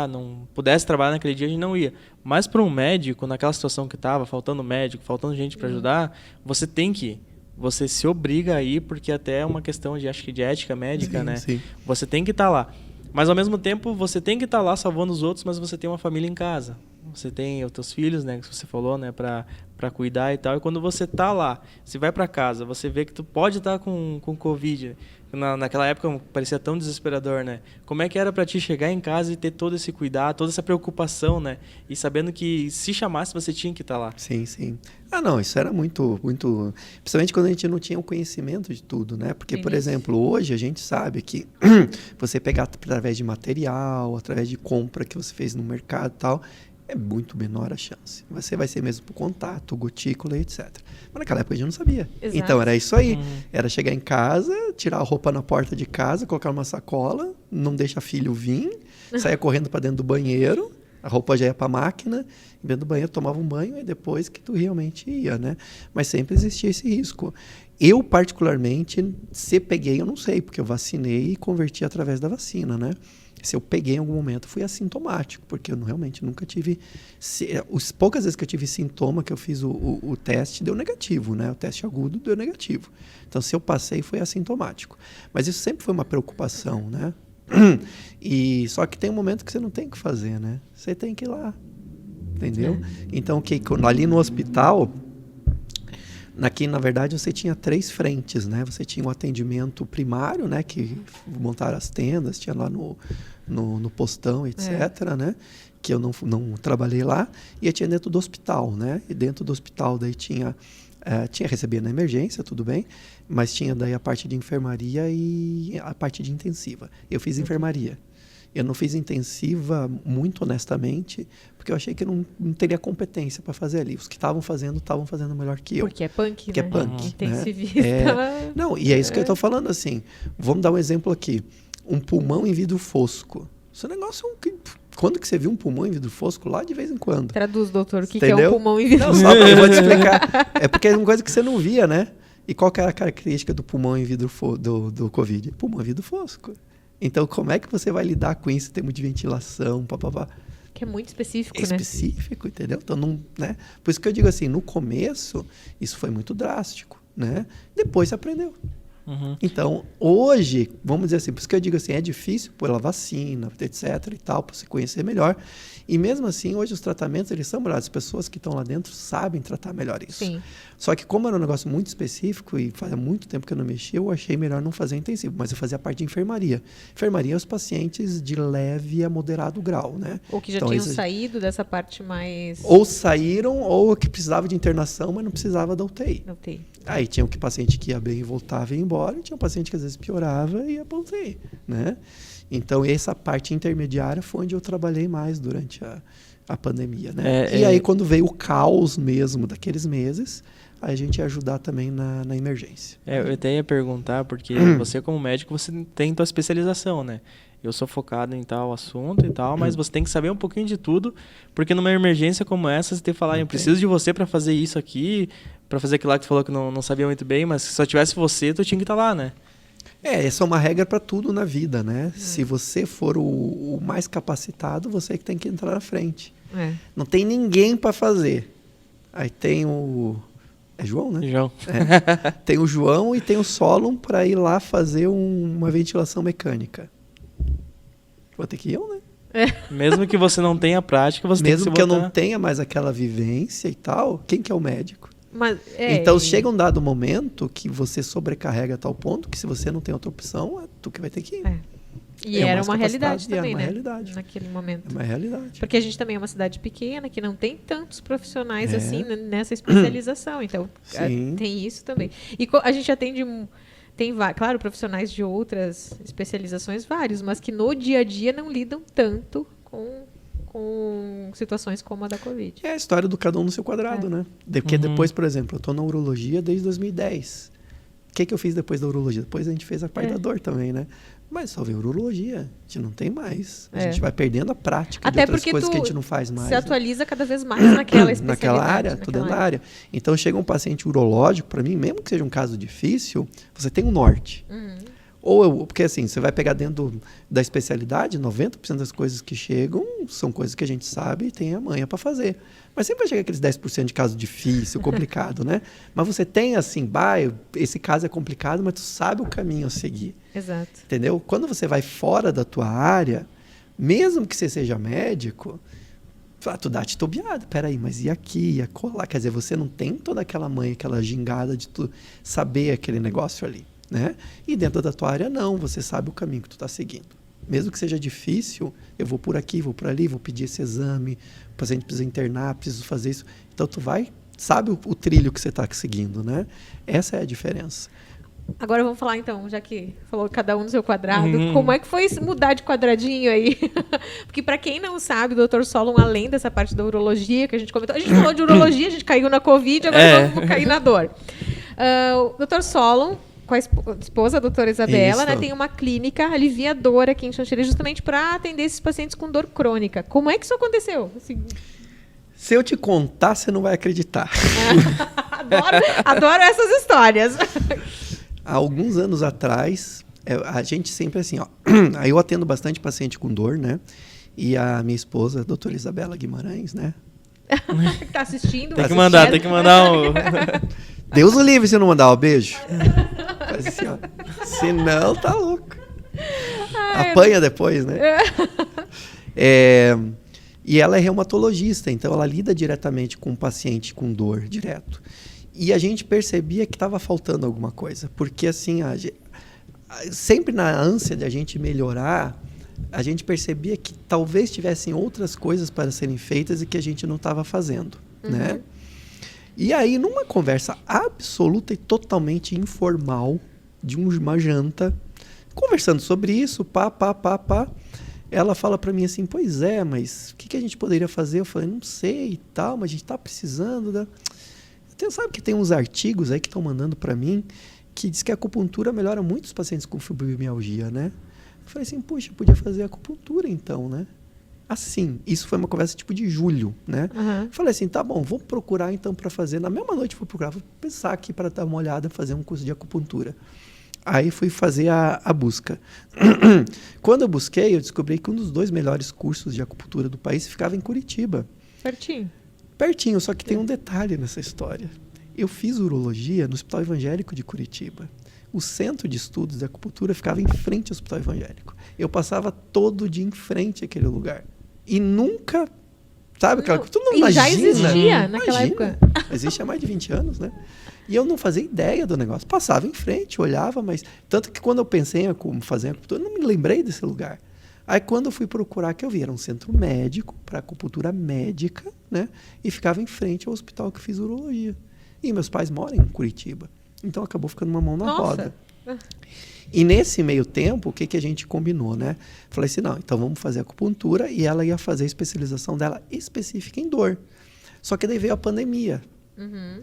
não pudesse trabalhar naquele dia, a gente não ia. Mas para um médico, naquela situação que tava, faltando médico, faltando gente para ajudar, você tem que ir. Você se obriga a ir, porque até é uma questão de, acho que de ética médica, né? Sim. Você tem que estar lá. Mas, ao mesmo tempo, você tem que estar lá salvando os outros, mas você tem uma família em casa. Você tem os teus filhos, né, que você falou, né, para cuidar e tal. E quando você tá lá, você vai para casa, você vê que tu pode estar com Covid. Naquela época parecia tão desesperador, né? Como é que era para ti chegar em casa e ter todo esse cuidado, toda essa preocupação, né? E sabendo que se chamasse, você tinha que estar lá. Sim, sim. Não, isso era muito... Principalmente quando a gente não tinha o conhecimento de tudo, né? Porque, por exemplo, hoje a gente sabe que você pegar através de material, através de compra que você fez no mercado e tal, é muito menor a chance. Você vai ser mesmo por contato, gotícula e etc. Mas naquela época a gente não sabia. Exato. Então era isso aí. Era chegar em casa, tirar a roupa na porta de casa, colocar numa sacola, não deixa filho vir, saia correndo para dentro do banheiro, a roupa já ia para a máquina, dentro do banheiro tomava um banho e depois que tu realmente ia, né? Mas sempre existia esse risco. Eu, particularmente, se peguei, eu não sei, porque eu vacinei e converti através da vacina, né? Se eu peguei em algum momento, fui assintomático, porque eu realmente nunca tive... As poucas vezes que eu tive sintoma, que eu fiz o teste, deu negativo, né? O teste agudo deu negativo. Então, se eu passei, foi assintomático. Mas isso sempre foi uma preocupação, né? Só que tem um momento que você não tem o que fazer, né? Você tem que ir lá, entendeu? Então, ali no hospital... Aqui, na verdade, você tinha 3 frentes, né? Você tinha o atendimento primário, né? Que montaram as tendas, tinha lá no postão, etc., né? Que eu não trabalhei lá. E tinha dentro do hospital, né? E dentro do hospital daí tinha recebia na emergência, tudo bem, mas tinha daí a parte de enfermaria e a parte de intensiva. Eu fiz enfermaria. Eu não fiz intensiva, muito honestamente, porque eu achei que eu não teria competência para fazer ali. Os que estavam fazendo melhor que eu. Porque é punk, porque né? É punk, intensivista. Né? Não, e é isso que eu estou falando assim. Vamos dar um exemplo aqui. Um pulmão em vidro fosco. Esse negócio é quando que você viu um pulmão em vidro fosco? Lá de vez em quando. Traduz, doutor, o que é um pulmão em vidro fosco? Não, só eu vou te explicar. É porque é uma coisa que você não via, né? E qual que era a característica do pulmão em vidro do Covid? Pulmão em vidro fosco. Então, como é que você vai lidar com isso? Tem de ventilação, papapá. Que é muito específico, né? Específico, entendeu? Então, não, né? Por isso que eu digo assim, no começo, isso foi muito drástico, né? Depois você aprendeu. Então, hoje, vamos dizer assim, por isso que eu digo assim, é difícil pela vacina, etc e tal, para se conhecer melhor. E mesmo assim, hoje os tratamentos, eles são melhores. As pessoas que estão lá dentro sabem tratar melhor isso. Sim. Só que como era um negócio muito específico e fazia muito tempo que eu não mexia, eu achei melhor não fazer intensivo. Mas eu fazia a parte de enfermaria. Enfermaria é os pacientes de leve a moderado grau, né? Ou que já tinham saído dessa parte mais... Ou saíram, ou que precisava de internação, mas não precisava da UTI. Aí tinha o paciente que ia bem e voltava e ia embora, e tinha um paciente que às vezes piorava e ia para UTI, né? Então, essa parte intermediária foi onde eu trabalhei mais durante a pandemia, né? E aí, quando veio o caos mesmo daqueles meses, aí a gente ia ajudar também na emergência. Eu até ia perguntar, porque você como médico, você tem tua especialização, né? Eu sou focado em tal assunto e tal, mas você tem que saber um pouquinho de tudo, porque numa emergência como essa, você tem que falar, eu preciso de você para fazer isso aqui, para fazer aquilo lá que tu falou que não sabia muito bem, mas se só tivesse você, tu tinha que estar lá, né? Essa é uma regra para tudo na vida, né? Se você for o mais capacitado, você é que tem que entrar na frente. Não tem ninguém para fazer. Aí tem o... É João, né? João. Tem o João e tem o Solon para ir lá fazer uma ventilação mecânica. Vou ter que ir eu, né? Mesmo que você não tenha prática, você Mesmo tem que que se eu botar... não tenha mais aquela vivência e tal, quem que é o médico? Mas, Então chega um dado momento que você sobrecarrega a tal ponto que se você não tem outra opção, é tu que vai ter que ir. E É era mais uma realidade capacitado, também, é uma né? realidade. Naquele momento. É uma realidade. Porque a gente também é uma cidade pequena, que não tem tantos profissionais assim nessa especialização. Então, Sim. tem isso também. E a gente atende... Tem, claro, profissionais de outras especializações, vários, mas que no dia a dia não lidam tanto com situações como a da Covid. É a história do cada um no seu quadrado, né? Porque depois, por exemplo, eu estou na urologia desde 2010. O que eu fiz depois da urologia? Depois a gente fez a parte da dor também, né? Mas só veio urologia. A gente não tem mais. A gente vai perdendo a prática de outras coisas que a gente não faz mais. Se atualiza cada vez mais naquela especialidade. Naquela área, tô dentro da área. Então chega um paciente urológico, para mim, mesmo que seja um caso difícil, você tem um norte. Porque assim, você vai pegar dentro da especialidade, 90% das coisas que chegam são coisas que a gente sabe e tem a manha para fazer. Mas sempre vai chegar aqueles 10% de caso difícil, complicado, né? Mas você tem assim, esse caso é complicado, mas tu sabe o caminho a seguir. Exato. Entendeu? Quando você vai fora da tua área, mesmo que você seja médico, tu dá titubeada. Peraí, mas e aqui, e acolá? Quer dizer, você não tem toda aquela manha, aquela gingada de tu saber aquele negócio ali. Né? E dentro da tua área não, você sabe o caminho que tu está seguindo. Mesmo que seja difícil, eu vou por aqui, vou por ali, vou pedir esse exame, o paciente precisa internar, preciso fazer isso. Então tu sabe o trilho que você está seguindo, né? Essa é a diferença. Agora vamos falar então, já que falou cada um no seu quadrado, como é que foi mudar de quadradinho aí? Porque para quem não sabe, o Dr. Solon, além dessa parte da urologia que a gente comentou, a gente falou de urologia, a gente caiu na Covid, agora vamos cair na dor. O Dr. Solon, com a esposa, a doutora Isabela, né, tem uma clínica aliviadora aqui em Xanxerê, justamente para atender esses pacientes com dor crônica. Como é que isso aconteceu? Assim... Se eu te contar, você não vai acreditar. Adoro essas histórias. Há alguns anos atrás, a gente sempre assim, ó, aí eu atendo bastante paciente com dor, né? E a minha esposa, a doutora Isabela Guimarães, né? Tá assistindo? Tem que mandar um... Deus o livre se não mandar um beijo. Faz assim, ó. Se não, tá louco. Apanha depois, né? E ela é reumatologista, então ela lida diretamente com o paciente com dor, direto. E a gente percebia que estava faltando alguma coisa. Porque, assim, sempre na ânsia de a gente melhorar, a gente percebia que talvez tivessem outras coisas para serem feitas e que a gente não estava fazendo, né? E aí, numa conversa absoluta e totalmente informal, de uma janta, conversando sobre isso, ela fala para mim assim, pois é, mas o que a gente poderia fazer? Eu falei, não sei e tal, mas a gente está precisando sabe que tem uns artigos aí que estão mandando para mim que diz que a acupuntura melhora muito os pacientes com fibromialgia, né? Eu falei assim, poxa, podia fazer acupuntura então, né? Assim, isso foi uma conversa tipo de julho, né? Falei assim, tá bom, vou procurar então para fazer. Na mesma noite vou pensar aqui para dar uma olhada, fazer um curso de acupuntura. Aí fui fazer a busca. Quando eu busquei, eu descobri que um dos 2 melhores cursos de acupuntura do país ficava em Curitiba. Pertinho, só que tem um detalhe nessa história. Eu fiz urologia no Hospital Evangélico de Curitiba. O centro de estudos de acupuntura ficava em frente ao Hospital Evangélico. Eu passava todo dia em frente àquele lugar. E nunca, sabe, aquela coisa, tu não imagina. Já existia naquela época. Existe há mais de 20 anos, né? E eu não fazia ideia do negócio. Passava em frente, olhava, mas... Tanto que quando eu pensei em como fazer acupuntura, eu não me lembrei desse lugar. Aí quando eu fui procurar, que eu vi, era um centro médico, para acupuntura médica, né? E ficava em frente ao hospital que eu fiz urologia. E meus pais moram em Curitiba. Então acabou ficando uma mão na roda. E nesse meio tempo, o que a gente combinou, né? Falei assim, não, então vamos fazer acupuntura e ela ia fazer a especialização dela específica em dor. Só que daí veio a pandemia.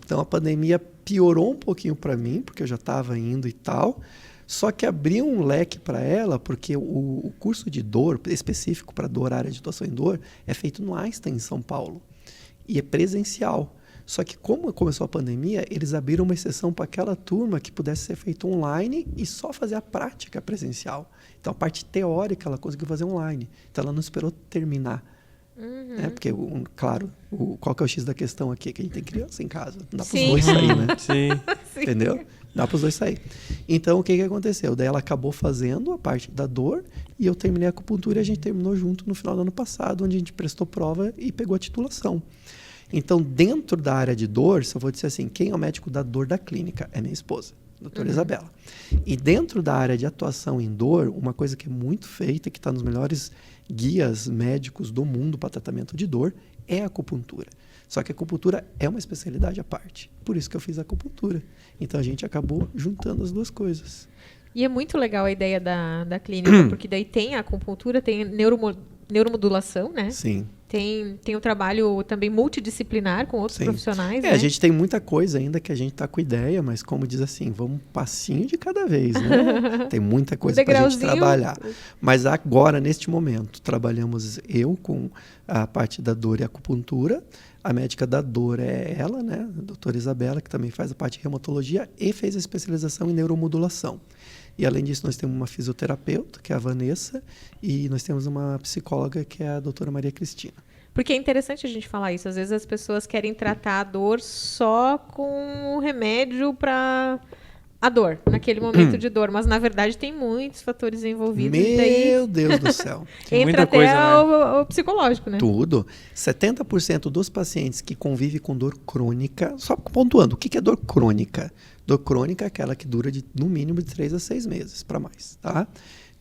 Então a pandemia piorou um pouquinho para mim, porque eu já estava indo e tal. Só que abriu um leque para ela, porque o curso de dor, específico para dor, área de atuação em dor, é feito no Einstein, em São Paulo. E é presencial. Só que como começou a pandemia, eles abriram uma exceção para aquela turma que pudesse ser feito online e só fazer a prática presencial. Então a parte teórica ela conseguiu fazer online. Então ela não esperou terminar. Né? Porque, claro, qual que é o X da questão aqui? Que a gente tem criança em casa. Não dá para os dois sair, né? Sim. Entendeu? Dá para os dois sair. Então, o que aconteceu? Daí ela acabou fazendo a parte da dor e eu terminei a acupuntura e a gente terminou junto no final do ano passado, onde a gente prestou prova e pegou a titulação. Então, dentro da área de dor, se eu vou dizer assim, quem é o médico da dor da clínica? É minha esposa, doutora Isabela. E dentro da área de atuação em dor, uma coisa que é muito feita, que está nos melhores guias médicos do mundo para tratamento de dor, é a acupuntura. Só que a acupuntura é uma especialidade à parte. Por isso que eu fiz a acupuntura. Então, a gente acabou juntando as duas coisas. E é muito legal a ideia da clínica, porque daí tem a acupuntura, tem a neuromodulação, né? Sim. Tem o trabalho também multidisciplinar com outros profissionais, né? A gente tem muita coisa ainda que a gente está com ideia, mas como diz assim, vamos um passinho de cada vez, né? Tem muita coisa para a gente trabalhar. Mas agora, neste momento, trabalhamos eu com a parte da dor e acupuntura. A médica da dor é ela, né? A doutora Isabela, que também faz a parte de reumatologia e fez a especialização em neuromodulação. E, além disso, nós temos uma fisioterapeuta, que é a Vanessa, e nós temos uma psicóloga, que é a doutora Maria Cristina. Porque é interessante a gente falar isso. Às vezes as pessoas querem tratar a dor só com o remédio para a dor, naquele momento de dor. Mas, na verdade, tem muitos fatores envolvidos. Meu Deus do céu. Entra até coisa, o psicológico, né? Tudo. 70% dos pacientes que convivem com dor crônica... Só pontuando, o que é dor crônica? Dor crônica é aquela que dura no mínimo de 3 a 6 meses para mais, tá?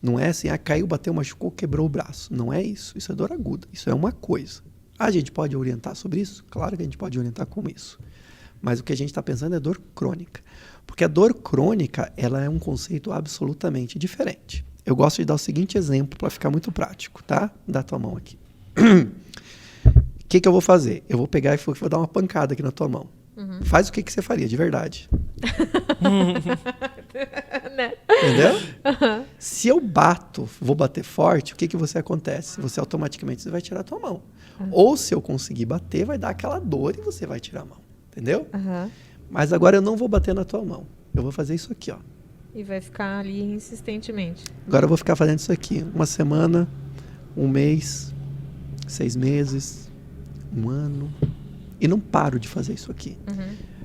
Não é assim, caiu, bateu, machucou, quebrou o braço. Não é isso. Isso é dor aguda. Isso é uma coisa. A gente pode orientar sobre isso? Claro que a gente pode orientar com isso. Mas o que a gente está pensando é dor crônica. Porque a dor crônica, ela é um conceito absolutamente diferente. Eu gosto de dar o seguinte exemplo para ficar muito prático, tá? Dá tua mão aqui. O que eu vou fazer? Eu vou pegar e vou dar uma pancada aqui na tua mão. Faz o que você faria, de verdade. Entendeu? Se eu vou bater forte, o que você acontece? Você automaticamente vai tirar a tua mão. Ou se eu conseguir bater, vai dar aquela dor e você vai tirar a mão. Entendeu? Mas agora eu não vou bater na tua mão. Eu vou fazer isso aqui, ó. E vai ficar ali insistentemente. Agora eu vou ficar fazendo isso aqui. 1 semana, 1 mês, 6 meses, 1 ano. E não paro de fazer isso aqui.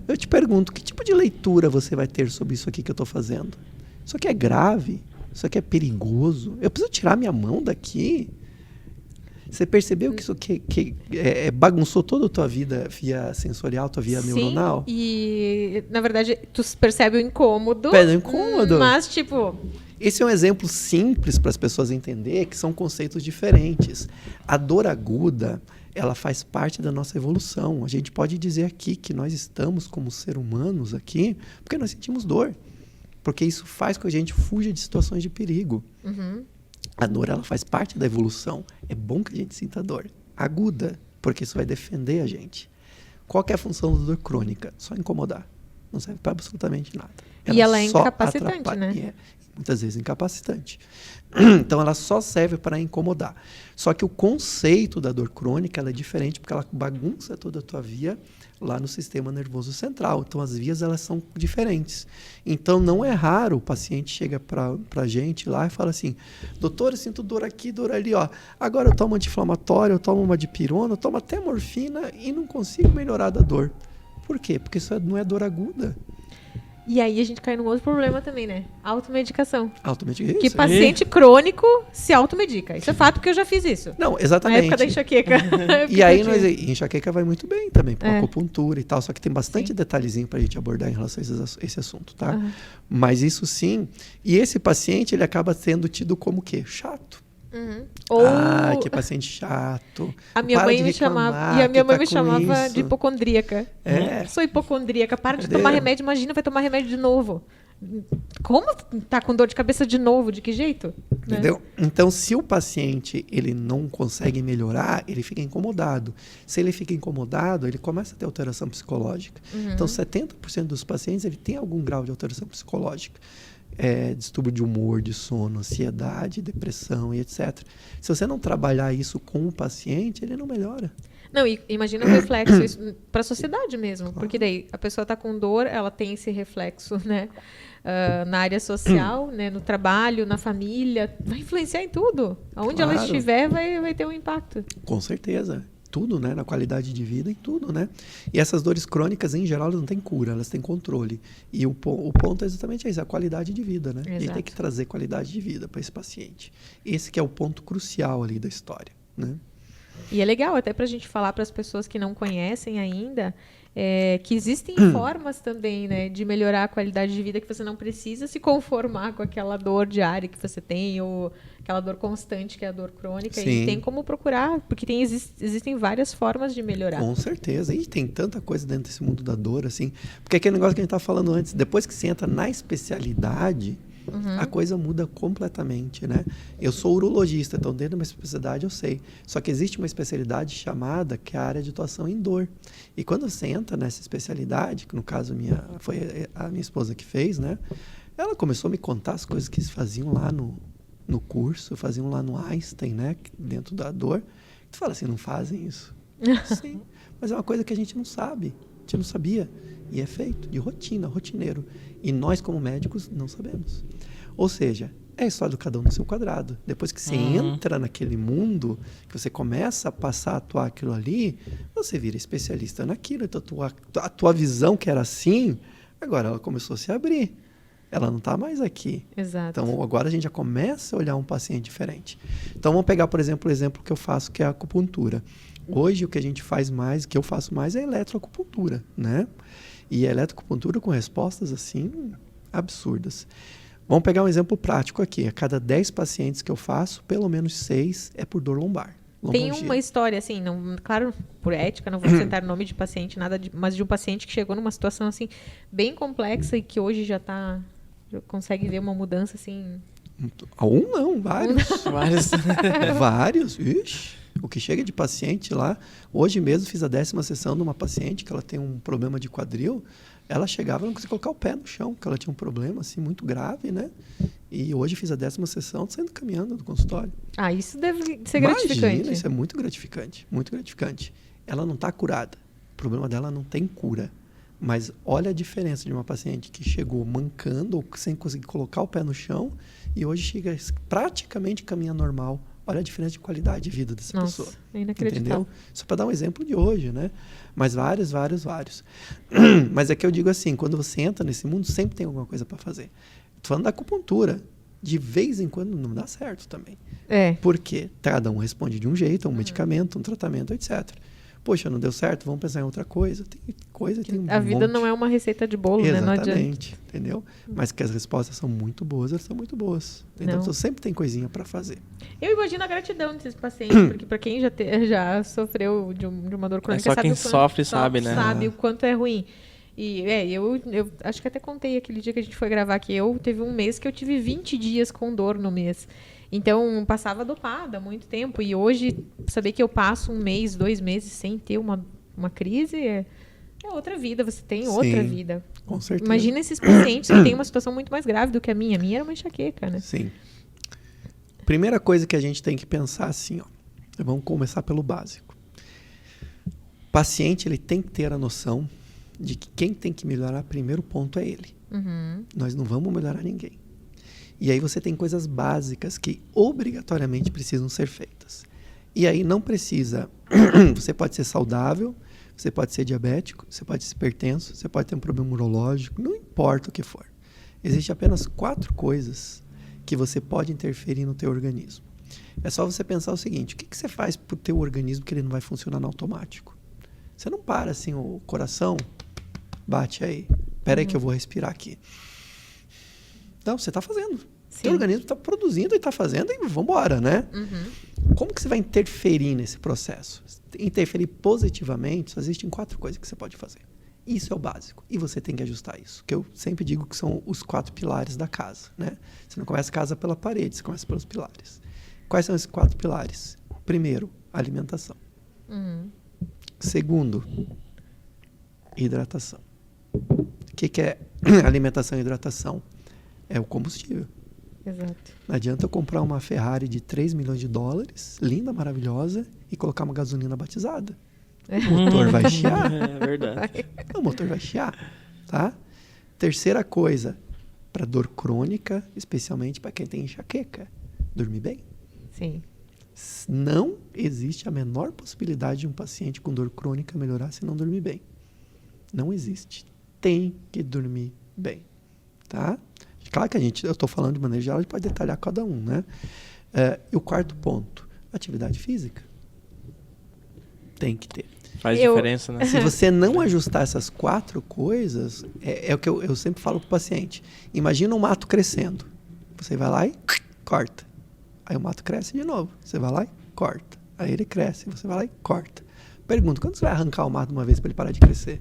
Eu te pergunto, que tipo de leitura você vai ter sobre isso aqui que eu estou fazendo? Isso aqui é grave? Isso aqui é perigoso? Eu preciso tirar minha mão daqui? Você percebeu que isso aqui bagunçou toda a tua vida via sensorial, tua via neuronal? E, na verdade, tu percebe o incômodo. Mas, tipo... Esse é um exemplo simples para as pessoas entenderem que são conceitos diferentes. A dor aguda, ela faz parte da nossa evolução. A gente pode dizer aqui que nós estamos como seres humanos aqui porque nós sentimos dor. Porque isso faz com que a gente fuja de situações de perigo. A dor, ela faz parte da evolução. É bom que a gente sinta dor aguda, porque isso vai defender a gente. Qual que é a função da dor crônica? Só incomodar. Não serve para absolutamente nada. E ela é incapacitante, né? Muitas vezes incapacitante. Então, ela só serve para incomodar. Só que o conceito da dor crônica ela é diferente, porque ela bagunça toda a tua via lá no sistema nervoso central. Então, as vias elas são diferentes. Então, não é raro o paciente chega para a gente lá e fala assim, doutor, eu sinto dor aqui, dor ali, ó. Agora eu tomo anti-inflamatório, eu tomo uma dipirona, eu tomo até morfina e não consigo melhorar da dor. Por quê? Porque isso não é dor aguda. E aí a gente cai num outro problema também, né? Automedicação. Automedicação. Que paciente crônico se automedica. Isso é fato, porque eu já fiz isso. Não, exatamente. Na época da enxaqueca. E aí, enxaqueca vai muito bem também, com acupuntura e tal. Só que tem bastante detalhezinho pra gente abordar em relação a esse assunto, tá? Mas isso sim. E esse paciente, ele acaba sendo tido como o quê? Chato. Ou... que paciente chato. A minha mãe me chamava, me chamava de hipocondríaca. Sou hipocondríaca, para de tomar remédio, imagina, vai tomar remédio de novo. Como tá com dor de cabeça de novo? De que jeito? Entendeu? Né? Então, se o paciente ele não consegue melhorar, ele fica incomodado. Se ele fica incomodado, ele começa a ter alteração psicológica. Então, 70% dos pacientes ele tem algum grau de alteração psicológica. Distúrbio de humor, de sono, ansiedade, depressão e etc. Se você não trabalhar isso com o paciente, ele não melhora. Não, e imagina o reflexo isso para a sociedade mesmo, porque daí a pessoa está com dor, ela tem esse reflexo, né? Na área social, né? No trabalho, na família, vai influenciar em tudo. Aonde ela Claro. estiver, vai ter um impacto. Com certeza. Tudo, né? Na qualidade de vida, em tudo, né? E essas dores crônicas, em geral, elas não têm cura, elas têm controle. E o ponto é exatamente isso, a qualidade de vida, né? A gente tem que trazer qualidade de vida para esse paciente. Esse que é o ponto crucial ali da história, né? E é legal até para a gente falar para as pessoas que não conhecem ainda que existem formas também, né, de melhorar a qualidade de vida, que você não precisa se conformar com aquela dor diária que você tem ou aquela dor constante que é a dor crônica. Sim. E tem como procurar, porque existem várias formas de melhorar. Com certeza. E tem tanta coisa dentro desse mundo da dor, assim. Porque aquele negócio que a gente estava falando antes, depois que você entra na especialidade, a coisa muda completamente, né? Eu sou urologista, então dentro de uma especialidade eu sei. Só que existe uma especialidade chamada que é a área de atuação em dor. E quando você entra nessa especialidade, que no caso foi a minha esposa que fez, né? Ela começou a me contar as coisas que se faziam lá no curso, faziam lá no Einstein, né? Dentro da dor. Tu fala assim, não fazem isso? Sim, mas é uma coisa que a gente não sabe, a gente não sabia. E é feito de rotina, rotineiro. E nós, como médicos, não sabemos. Ou seja, é a história do cada um no seu quadrado. Depois que você entra naquele mundo, que você começa a passar a atuar aquilo ali, você vira especialista naquilo. Então, a tua visão, que era assim, agora ela começou a se abrir. Ela não está mais aqui. Exato. Então, agora a gente já começa a olhar um paciente diferente. Então, vamos pegar, por exemplo, o exemplo que eu faço, que é a acupuntura. Hoje, o que a gente faz mais, que eu faço mais, é eletroacupuntura, né? E a eletroacupuntura com respostas, assim, absurdas. Vamos pegar um exemplo prático aqui. A cada 10 pacientes que eu faço, pelo menos 6 é por dor lombar. Tem uma história, assim, não, claro, por ética, não vou citar nome de paciente, mas de um paciente que chegou numa situação, assim, bem complexa e que hoje já consegue ver uma mudança, assim... Um não, vários. Vários. Vários, ixi. O que chega de paciente lá, hoje mesmo fiz a 10ª sessão de uma paciente que ela tem um problema de quadril, ela chegava e não conseguia colocar o pé no chão, porque ela tinha um problema assim muito grave, né? E hoje fiz a 10ª sessão saindo caminhando do consultório. Ah, isso deve ser gratificante. Imagina, isso é muito gratificante, muito gratificante. Ela não está curada, o problema dela não tem cura. Mas olha a diferença de uma paciente que chegou mancando ou sem conseguir colocar o pé no chão e hoje chega praticamente caminha normal. Olha a diferença de qualidade de vida dessa pessoa. É inacreditável. Entendeu? Só para dar um exemplo de hoje, né? Mas vários. Mas é que eu digo assim, quando você entra nesse mundo, sempre tem alguma coisa para fazer. Tô falando da acupuntura. De vez em quando não dá certo também. Porque cada um responde de um jeito, a um medicamento, um tratamento, etc. Poxa, não deu certo, vamos pensar em outra coisa. Tem a vida não é uma receita de bolo, né? Não adianta. Exatamente, entendeu? Mas que as respostas são muito boas, elas são muito boas. Então sempre tem coisinha para fazer. Eu imagino a gratidão desses pacientes, porque para quem já sofreu de uma dor crônica, só quem sofre sabe, né? Sabe o quanto é ruim. E eu acho que até contei aquele dia que a gente foi gravar que teve um mês que eu tive 20 dias com dor no mês. Então, passava dopada há muito tempo. E hoje, saber que eu passo 1 mês, 2 meses sem ter uma crise é outra vida. Você tem outra vida. Com certeza. Imagina esses pacientes que têm uma situação muito mais grave do que a minha. A minha era uma enxaqueca, né? Sim. Primeira coisa que a gente tem que pensar assim, ó. Vamos começar pelo básico. O paciente, ele tem que ter a noção de que quem tem que melhorar primeiro ponto é ele. Nós não vamos melhorar ninguém. E aí você tem coisas básicas que obrigatoriamente precisam ser feitas. E aí não precisa... Você pode ser saudável, você pode ser diabético, você pode ser hipertenso, você pode ter um problema urológico, não importa o que for. Existem apenas 4 coisas que você pode interferir no teu organismo. É só você pensar o seguinte, o que você faz para o teu organismo que ele não vai funcionar no automático? Você não para assim, o coração bate aí. Espera aí que eu vou respirar aqui. Não, você está fazendo. O teu organismo está produzindo e está fazendo e vamos embora, né? Como que você vai interferir nesse processo? Interferir positivamente, só existem 4 coisas que você pode fazer. Isso é o básico. E você tem que ajustar isso. Que eu sempre digo que são os 4 pilares da casa, né? Você não começa a casa pela parede, você começa pelos pilares. Quais são esses 4 pilares? Primeiro, alimentação. Segundo, hidratação. O que é alimentação e hidratação? É o combustível. Exato. Não adianta eu comprar uma Ferrari de $3 milhões, linda, maravilhosa, e colocar uma gasolina batizada. O motor vai chiar. É verdade. O motor vai chiar, tá? Terceira coisa, para dor crônica, especialmente para quem tem enxaqueca, dormir bem. Sim. Não existe a menor possibilidade de um paciente com dor crônica melhorar se não dormir bem. Não existe. Tem que dormir bem, tá? Claro que eu estou falando de maneira geral, a gente pode detalhar cada um, né? E o quarto ponto, atividade física. Tem que ter. Faz diferença, né? Se você não ajustar essas 4 coisas, é o que eu sempre falo para o paciente. Imagina um mato crescendo. Você vai lá e corta. Aí o mato cresce de novo. Você vai lá e corta. Aí ele cresce. Você vai lá e corta. Pergunta, quando você vai arrancar o mato uma vez para ele parar de crescer?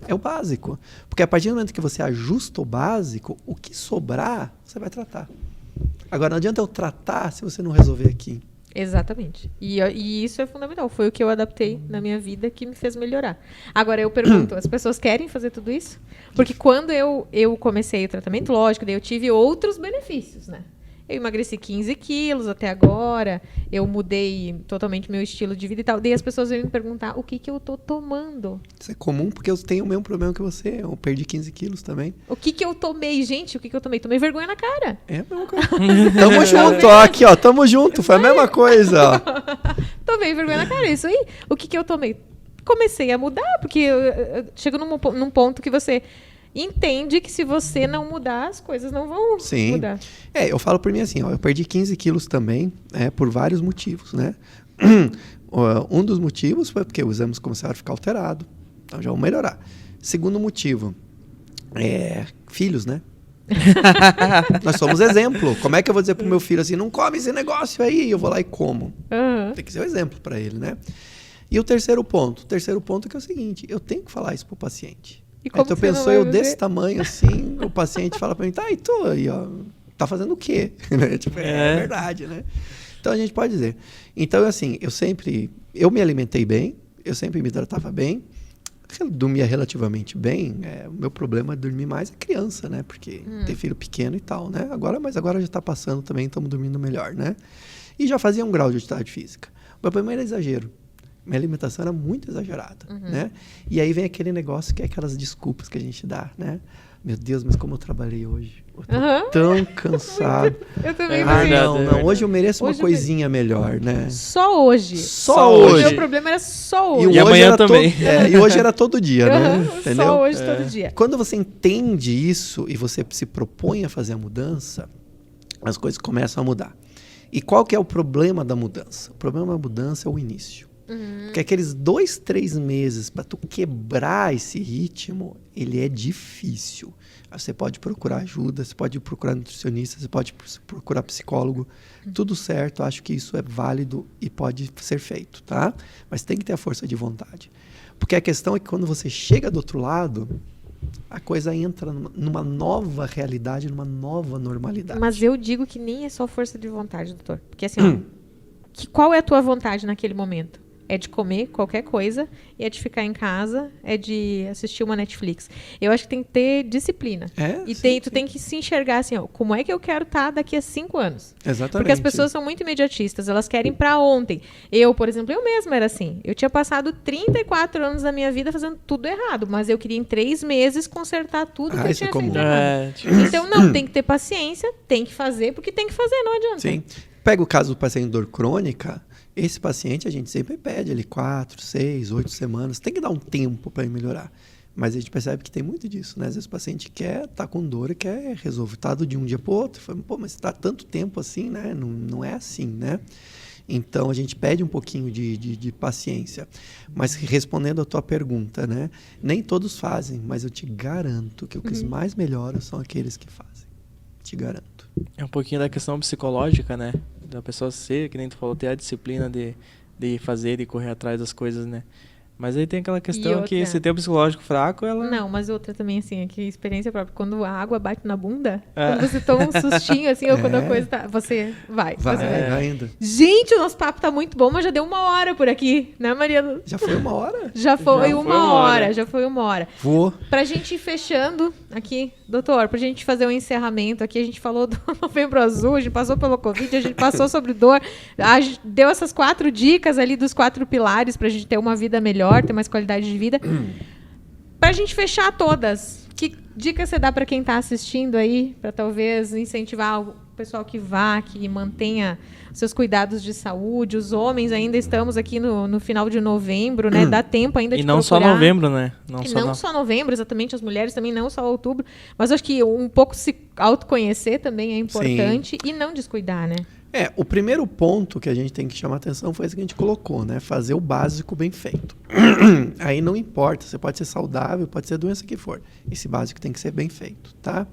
É o básico. Porque a partir do momento que você ajusta o básico, o que sobrar, você vai tratar. Agora, não adianta eu tratar se você não resolver aqui. Exatamente. E isso é fundamental. Foi o que eu adaptei na minha vida que me fez melhorar. Agora, eu pergunto, as pessoas querem fazer tudo isso? Porque quando eu comecei o tratamento, lógico, daí eu tive outros benefícios, né? Eu emagreci 15 quilos até agora, eu mudei totalmente meu estilo de vida e tal. Daí as pessoas vêm me perguntar o que eu tô tomando. Isso é comum porque eu tenho o mesmo problema que você. Eu perdi 15 quilos também. O que eu tomei, gente? O que eu tomei? Tomei vergonha na cara. É a mesma coisa. Tamo junto, ó, aqui, ó. Tamo junto. Foi a mesma coisa, ó. Tomei vergonha na cara, isso aí. O que eu tomei? Comecei a mudar, porque chega num ponto que você entende que se você não mudar, as coisas não vão mudar. Eu falo por mim assim, ó, eu perdi 15 quilos também, por vários motivos, né? Um dos motivos foi porque os exames começaram a ficar alterados, então já vão melhorar. Segundo motivo, filhos, né? Nós somos exemplo. Como é que eu vou dizer pro meu filho assim, não come esse negócio aí, eu vou lá e como? Tem que ser um exemplo para ele, né? E o terceiro ponto é que é o seguinte, eu tenho que falar isso pro paciente. Então pensou eu desse tamanho assim, o paciente fala pra mim, tá, e tu aí, ó, tá fazendo o quê? Tipo, é verdade, né? Então a gente pode dizer. Então, assim, eu me alimentei bem, eu sempre me tratava bem, dormia relativamente bem. O meu problema é dormir mais criança, né? Porque tem filho pequeno e tal, né? Mas agora já tá passando também, estamos dormindo melhor, né? E já fazia um grau de atividade física. O meu problema era exagero. Minha alimentação era muito exagerada, né? E aí vem aquele negócio que é aquelas desculpas que a gente dá, né? Meu Deus, mas como eu trabalhei hoje. Eu tô tão cansado. Eu também não. Hoje eu mereço uma coisinha melhor, né? Só hoje. Só hoje. O meu problema era só hoje. E amanhã também. E hoje era todo dia, né? Entendeu? Só hoje, todo dia. Quando você entende isso e você se propõe a fazer a mudança, as coisas começam a mudar. E qual que é o problema da mudança? O problema da mudança é o início. Porque aqueles 2, 3 meses para tu quebrar esse ritmo, ele é difícil. Você pode procurar ajuda, você pode procurar nutricionista, você pode procurar psicólogo. Tudo certo, acho que isso é válido e pode ser feito, tá? Mas tem que ter a força de vontade. Porque a questão é que quando você chega do outro lado, a coisa entra numa nova realidade, numa nova normalidade. Mas eu digo que nem é só força de vontade, doutor. Porque assim, qual é a tua vontade naquele momento? É de comer qualquer coisa, é de ficar em casa, é de assistir uma Netflix. Eu acho que tem que ter disciplina. Tu tem que se enxergar assim, ó, como é que eu quero estar daqui a 5 anos? Exatamente. Porque as pessoas são muito imediatistas, elas querem para ontem. Eu, por exemplo, eu mesma era assim. Eu tinha passado 34 anos da minha vida fazendo tudo errado, mas eu queria em 3 meses consertar tudo que eu tinha feito errado. Então, não, tem que ter paciência, tem que fazer, porque tem que fazer, não adianta. Sim. Pega o caso do paciente de dor crônica. Esse paciente a gente sempre pede ali 4, 6, 8 semanas. Tem que dar um tempo para ele melhorar. Mas a gente percebe que tem muito disso, né? Às vezes o paciente tá com dor e quer resultado de um dia para o outro. Fala, pô, mas está tanto tempo assim, né? Não é assim, né? Então a gente pede um pouquinho de paciência. Mas respondendo a tua pergunta, né? Nem todos fazem, mas eu te garanto que os mais melhoram são aqueles que fazem. Te garanto. É um pouquinho da questão psicológica, né? Da pessoa ser, que nem tu falou, ter a disciplina de fazer, de correr atrás das coisas, né? Mas aí tem aquela E questão que outra? se tem o psicológico fraco, ela... Não, mas outra também, assim, aqui, experiência própria. Quando a água bate na bunda, É. quando você toma um sustinho, assim, ou quando a É. coisa tá... Você vai. Vai, Você vai. vai ainda. Gente, o nosso papo tá muito bom, mas já deu 1 hora por aqui, né, Mariana? Já foi 1 hora? Já foi uma uma hora, hora. já foi 1 hora. Vou. Pra gente ir fechando aqui, doutor, pra gente fazer um encerramento aqui, a gente falou do Novembro Azul, a gente passou pelo Covid, a gente passou sobre dor, a gente deu essas 4 dicas ali dos 4 pilares pra gente ter uma vida melhor, ter mais qualidade de vida. Pra gente fechar todas, que dica você dá pra quem tá assistindo aí, pra talvez incentivar o pessoal que vá, que mantenha seus cuidados de saúde? Os homens ainda estamos aqui no final de novembro, né? Dá tempo ainda de E não só procurar. novembro, né? Não só novembro, exatamente, as mulheres também, não só outubro. Mas acho que um pouco se autoconhecer também é importante e não descuidar, né? O primeiro ponto que a gente tem que chamar atenção foi esse que a gente colocou, né? Fazer o básico bem feito. Aí não importa, você pode ser saudável, pode ser a doença que for. Esse básico tem que ser bem feito, tá?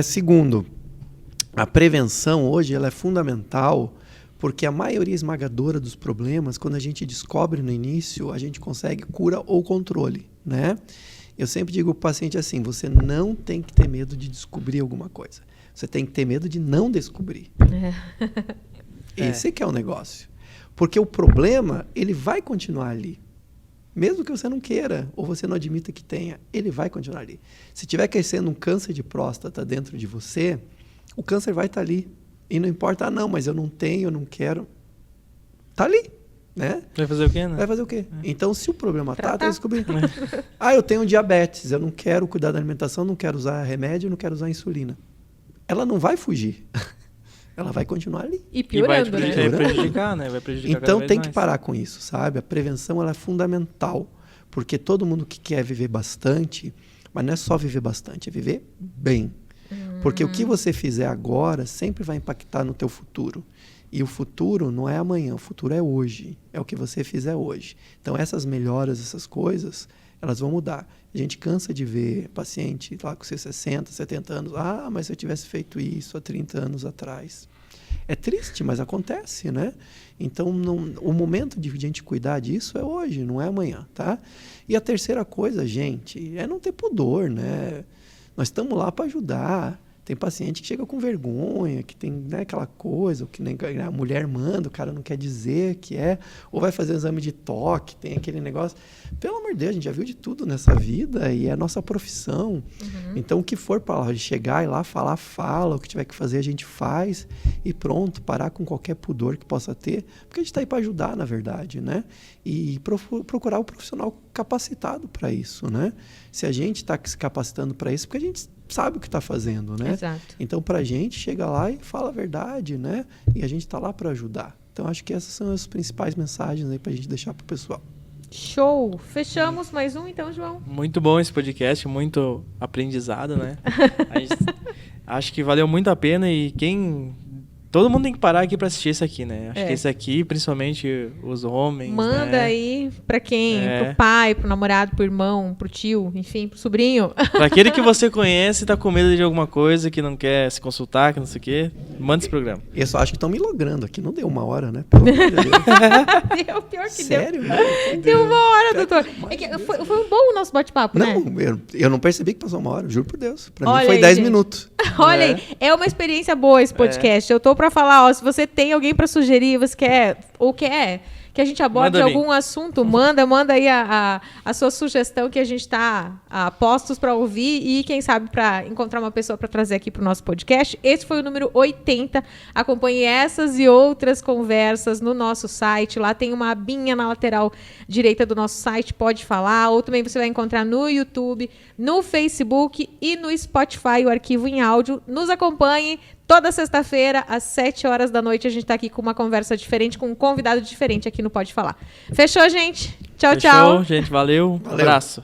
Segundo, a prevenção hoje ela é fundamental porque a maioria esmagadora dos problemas, quando a gente descobre no início, a gente consegue cura ou controle, né? Eu sempre digo para o paciente assim, você não tem que ter medo de descobrir alguma coisa. Você tem que ter medo de não descobrir. Esse que é o negócio. Porque o problema, ele vai continuar ali. Mesmo que você não queira, ou você não admita que tenha, ele vai continuar ali. Se tiver crescendo um câncer de próstata dentro de você, o câncer vai estar ali. E não importa, não, mas eu não tenho, eu não quero. Está ali, né? Vai fazer o quê, né? Vai fazer o quê? Então, se o problema está, tem que descobrir. Eu tenho diabetes, eu não quero cuidar da alimentação, não quero usar remédio, não quero usar insulina. Ela não vai fugir. Ela vai continuar ali. E E vai piorando, né? prejudicar, né? Vai prejudicar cada Então vez tem que mais. parar com isso, sabe? A prevenção ela é fundamental. Porque todo mundo que quer viver bastante, mas não é só viver bastante, é viver bem. Porque o que você fizer agora sempre vai impactar no teu futuro. E o futuro não é amanhã, o futuro é hoje. É o que você fizer hoje. Então essas melhoras, essas coisas, elas vão mudar. A gente cansa de ver paciente lá com seus 60, 70 anos. Mas se eu tivesse feito isso há 30 anos atrás. É triste, mas acontece, né? Então, o momento de a gente cuidar disso é hoje, não é amanhã, tá? E a terceira coisa, gente, é não ter pudor, né? Nós estamos lá para ajudar. Tem paciente que chega com vergonha, que tem, né, aquela coisa, que nem a mulher manda, o cara não quer dizer que é, ou vai fazer um exame de toque, tem aquele negócio. Pelo amor de Deus, a gente já viu de tudo nessa vida e é a nossa profissão. Então, o que for para lá, chegar e lá falar, fala, o que tiver que fazer a gente faz e pronto, parar com qualquer pudor que possa ter, porque a gente está aí para ajudar, na verdade, né? E procurar o profissional capacitado para isso, né? Se a gente está se capacitando para isso, porque a gente sabe o que está fazendo, né? Exato. Então, para a gente, chega lá e fala a verdade, né? E a gente está lá para ajudar. Então, acho que essas são as principais mensagens aí para a gente deixar para o pessoal. Show! Fechamos mais um, então, João. Muito bom esse podcast, muito aprendizado, né? Acho que valeu muito a pena e todo mundo tem que parar aqui pra assistir esse aqui, né? Acho que esse aqui, principalmente os homens, Manda né? aí pra quem? É. Pro pai, pro namorado, pro irmão, pro tio, enfim, pro sobrinho. Pra aquele que você conhece e tá com medo de alguma coisa, que não quer se consultar, que não sei o quê, manda esse programa. Eu só acho que estão me logrando aqui. Não deu 1 hora, né? Pelo amor de Deus. Deu pior que Sério? deu 1 hora, doutor. É que foi bom o nosso bate-papo, né? Não, eu não percebi que passou 1 hora, juro por Deus. Pra Olha mim foi aí, 10 gente. minutos. Olha aí, é uma experiência boa esse podcast. Eu tô pra falar, ó, se você tem alguém pra sugerir, você quer que a gente aborde Manda vir. algum assunto, manda aí a sua sugestão que a gente tá postos pra ouvir e quem sabe pra encontrar uma pessoa pra trazer aqui pro nosso podcast. Esse foi o número 80. Acompanhe essas e outras conversas no nosso site. Lá tem uma abinha na lateral direita do nosso site, pode falar. Ou também você vai encontrar no YouTube, no Facebook e no Spotify o arquivo em áudio. Nos acompanhe. Toda sexta-feira, às 7 horas da noite, a gente tá aqui com uma conversa diferente, com um convidado diferente aqui no Pode Falar. Fechou, gente? Tchau, Fechou, tchau. gente, valeu. Valeu. Abraço.